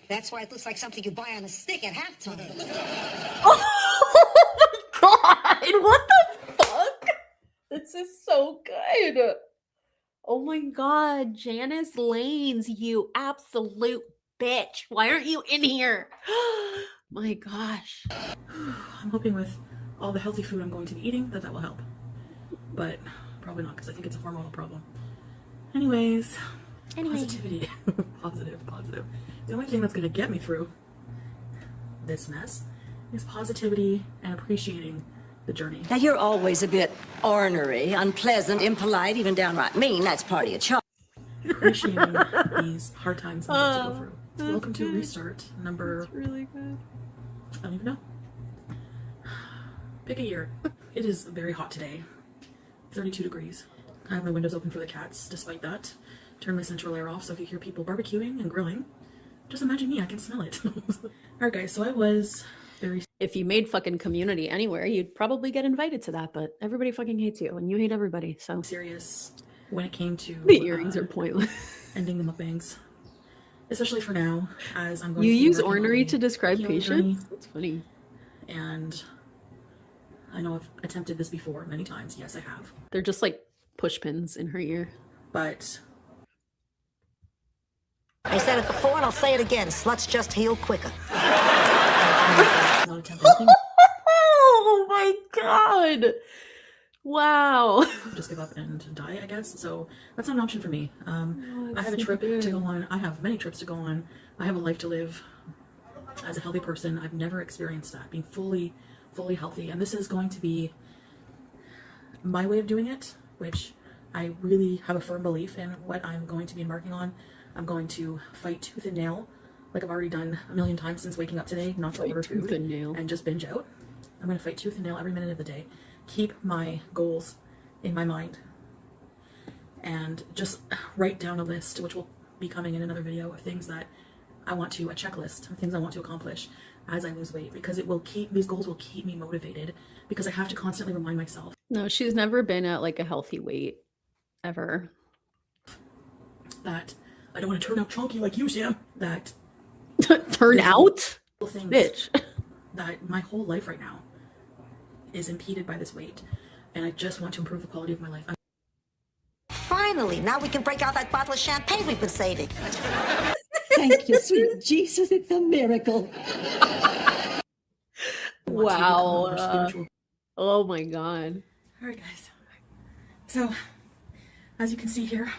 That's why it looks like something you buy on a stick at halftime. Oh my god, what the fuck? This is so good. Oh my god, Janice Lanes, you absolute bitch. Why aren't you in here? My gosh. I'm hoping with all the healthy food I'm going to be eating that will help. But probably not, because I think it's a hormonal problem. Anyways, positivity. Positive. The only thing that's going to get me through this mess is positivity and appreciating the journey. Now, you're always a bit ornery, unpleasant, impolite, even downright mean. That's part of your charm. Appreciating these hard times I'm about to go through. Welcome to Restart number... That's really good. I don't even know. Pick a year. It is very hot today. 32 degrees. I have my windows open for the cats, despite that. Turn my central air off, so if you hear people barbecuing and grilling, just imagine me, I can smell it. Alright guys, so I was very... If you made fucking Community anywhere, you'd probably get invited to that, but everybody fucking hates you, and you hate everybody, so... serious when it came to... The earrings are pointless. Ending the mukbangs. Especially for now, as I'm going You to be use working ornery on a to describe healing patience? journey. That's funny. And I know I've attempted this before many times. Yes, I have. They're just like push pins in her ear. But I said it before and I'll say it again. Sluts just heal quicker. Oh my god! Wow. Just give up and die, I guess. So that's not an option for me. I have a trip to go on. I have many trips to go on. I have a life to live as a healthy person. I've never experienced that, being fully healthy. And this is going to be my way of doing it, which I really have a firm belief in what I'm going to be embarking on. I'm going to fight tooth and nail, like I've already done a million times since waking up today, not to order food and just binge out. I'm going to fight tooth and nail every minute of the day. Keep my goals in my mind and just write down a list, which will be coming in another video, of things that I want to, a checklist of things I want to accomplish as I lose weight, because it will keep, these goals will keep me motivated, because I have to constantly remind myself. No, she's never been at like a healthy weight ever. That I don't want to turn out chunky like you, Sam. That turn out? Things Bitch. That my whole life right now is impeded by this weight, and I just want to improve the quality of my life. Finally, now we can break out that bottle of champagne we've been saving. Thank you, sweet Jesus. It's a miracle. Wow. Oh my god. All right, guys. So, as you can see here,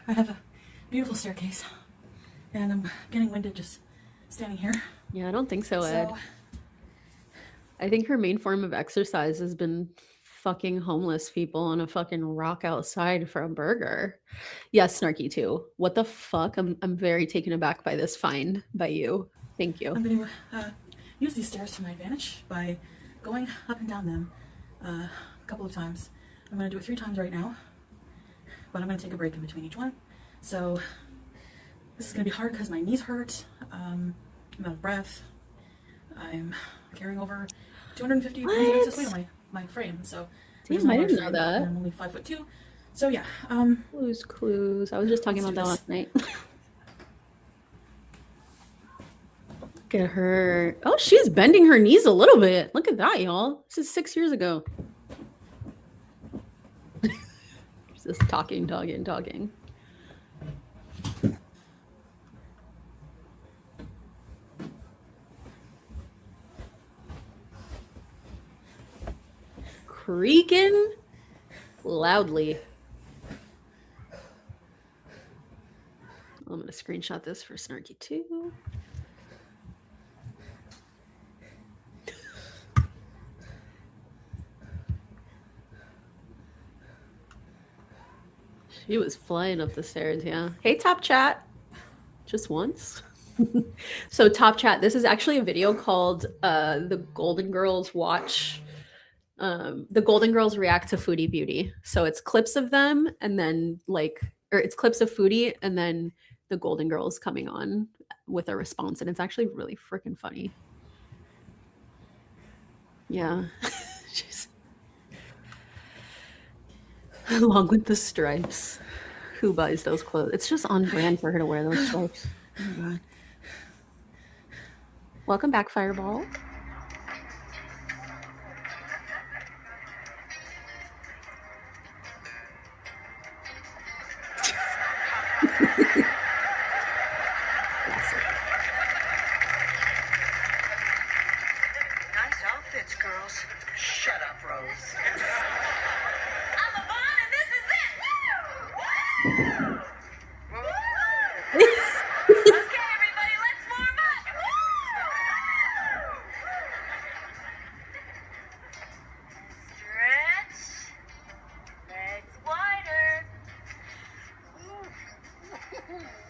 I have a beautiful staircase, and I'm getting winded just standing here. Yeah, I don't think so, Ed. I think her main form of exercise has been fucking homeless people on a fucking rock outside for a burger. Yes, Snarky too. What the fuck? I'm very taken aback by this find by you. Thank you. I'm going to use these stairs to my advantage by going up and down them a couple of times. I'm going to do it 3 times right now, but I'm going to take a break in between each one. So this is going to be hard because my knees hurt. I'm out of breath. I'm carrying over 250 pounds of excess weight on my frame. So Damn, I didn't know that. I'm only 5'2". So yeah. Blue's Clues. I was just talking about that last night. Look at her. Oh, she's bending her knees a little bit. Look at that, y'all. This is 6 years ago. Just talking. Creaking loudly. I'm going to screenshot this for Snarky too. She was flying up the stairs, yeah. Hey, Top Chat. Just once. So, Top Chat, this is actually a video called The Golden Girls Watch. The Golden Girls React to Foodie Beauty. So, it's clips of them and then it's clips of Foodie and then the Golden Girls coming on with a response. And it's actually really freaking funny. Yeah. She's... Along with the stripes. Who buys those clothes? It's just on brand for her to wear those stripes. Oh my God. Welcome back, Fireball. Nice outfits, girls. Shut up, Rose.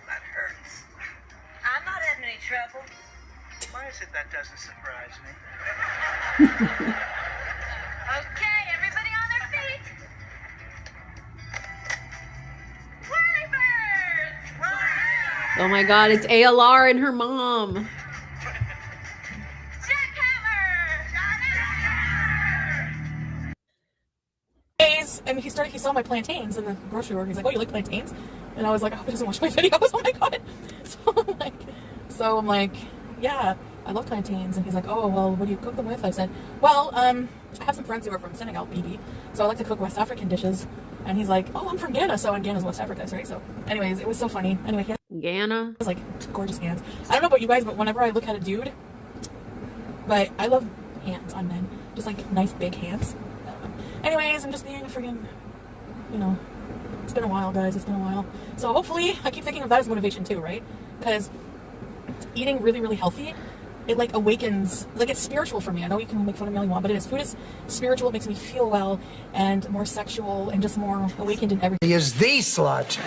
That hurts. I'm not having any trouble. Why is it that doesn't surprise me? Okay, everybody on their feet. Whirly birds! Oh my God, it's ALR and her mom. And he saw my plantains in the grocery store. He's like, "Oh, you like plantains?" And I was like, "I hope he doesn't watch my videos." Oh my God. So I'm like, "Yeah, I love plantains." And he's like, "Oh, well, what do you cook them with?" I said, "Well, I have some friends who are from Senegal, BB, so I like to cook West African dishes." And he's like, "Oh, I'm from Ghana." So, and Ghana's West Africa, right? So anyways, it was so funny. Anyway, Ghana was like gorgeous hands. I don't know about you guys, but whenever I look at a dude, but I love hands on men, just like nice big hands. Anyways, I'm just being a friggin', it's been a while, guys. It's been a while. So hopefully, I keep thinking of that as motivation too, right? Because eating really, really healthy, it like awakens, like it's spiritual for me. I know you can make fun of me all you want, but it is. Food is spiritual. It makes me feel well and more sexual and just more awakened in everything. He is the slut.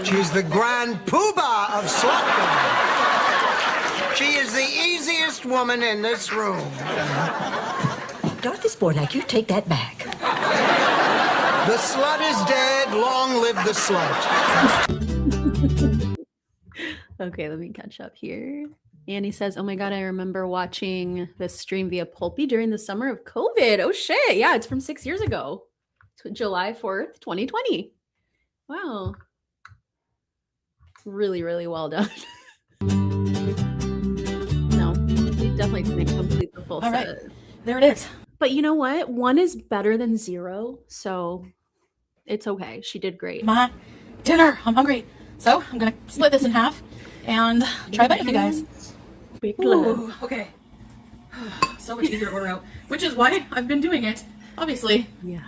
She's the grand poobah of slutdom. She is the easiest woman in this room. Dorothy Spornak, you take that back. The slut is dead. Long live the slut. Okay, let me catch up here. Annie says, "Oh my God, I remember watching this stream via Pulpy during the summer of COVID." Oh shit. Yeah, it's from 6 years ago. July 4th, 2020. Wow. Really, really well done. No, you definitely didn't complete the full All set. right, there it is. But you know what? 1 is better than 0, so it's okay. She did great. My dinner. I'm hungry. So I'm going to split this in half and try that with you guys. Big Ooh, okay. So much easier to order out, which is why I've been doing it, obviously. Yeah.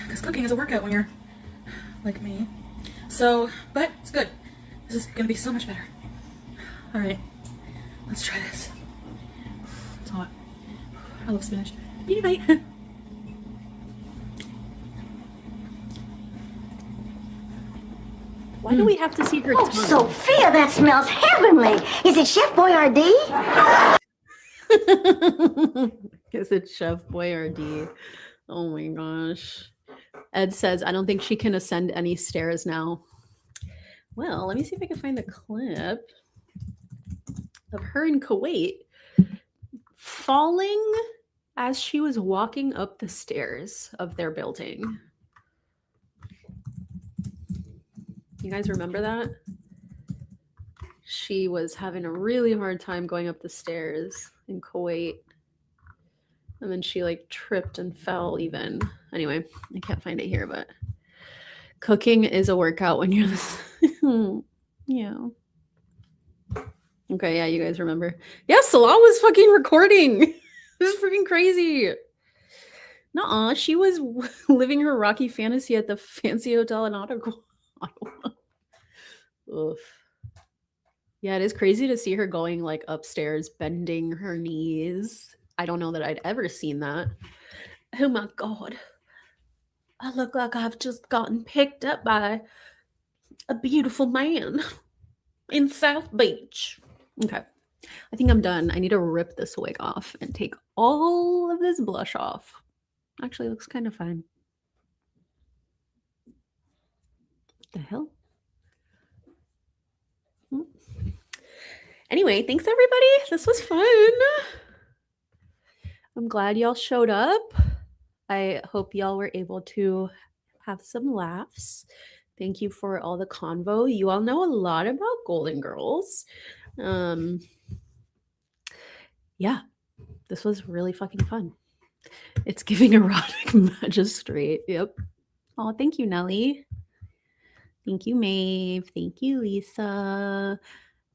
Because cooking is a workout when you're like me. So, but it's good. This is gonna be so much better. All right, let's try this. It's hot. I love spinach. Beanie bite. Why do we have to see her tongue? Sophia, that smells heavenly. Is it Chef Boyardee? Is it Chef Boyardee? Oh my gosh. Ed says, I don't think she can ascend any stairs now. Well, let me see if I can find the clip of her in Kuwait falling as she was walking up the stairs of their building. You guys remember that? She was having a really hard time going up the stairs in Kuwait. And then she like tripped and fell even. Anyway, I can't find it here, but cooking is a workout when you're this. Yeah. Okay, yeah, you guys remember. Yeah, Salah was fucking recording. It was freaking crazy. Nuh-uh, she was living her Rocky fantasy at the fancy hotel in Ottawa. Oof. Yeah, it is crazy to see her going like upstairs, bending her knees. I don't know that I'd ever seen that. Oh my God. I look like I've just gotten picked up by a beautiful man in South Beach. Okay. I think I'm done. I need to rip this wig off and take all of this blush off. Actually, it looks kind of fun. What the hell? Anyway, thanks everybody. This was fun. I'm glad y'all showed up. I hope y'all were able to have some laughs. Thank you for all the convo. You all know a lot about Golden Girls. Yeah, this was really fucking fun. It's giving erotic magistrate. Yep. Oh, thank you, Nelly. Thank you, Maeve. Thank you, Lisa.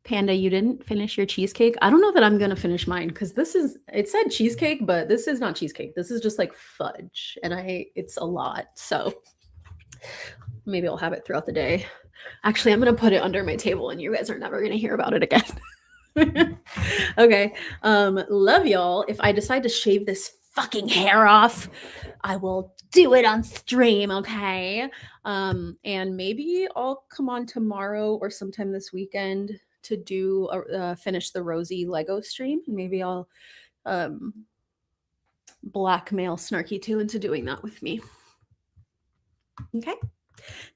Panda, you didn't finish your cheesecake. I don't know that I'm gonna finish mine because it said cheesecake, but this is not cheesecake. This is just like fudge, and it's a lot. So maybe I'll have it throughout the day. Actually, I'm gonna put it under my table, and you guys are never gonna hear about it again. Okay. Love y'all. If I decide to shave this fucking hair off, I will do it on stream, okay? And maybe I'll come on tomorrow or sometime this weekend to do finish the Rosie Lego stream. Maybe I'll blackmail Snarky 2 into doing that with me. Okay.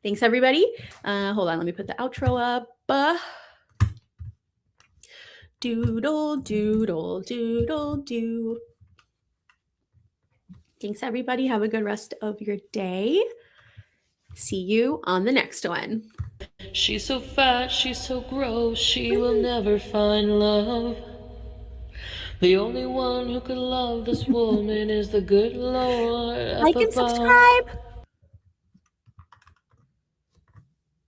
Thanks, everybody. Hold on, let me put the outro up. Doodle, doodle, doodle, do. Thanks, everybody. Have a good rest of your day. See you on the next one. She's so fat, she's so gross, she will never find love. The only one who could love this woman is the good Lord. Like and subscribe.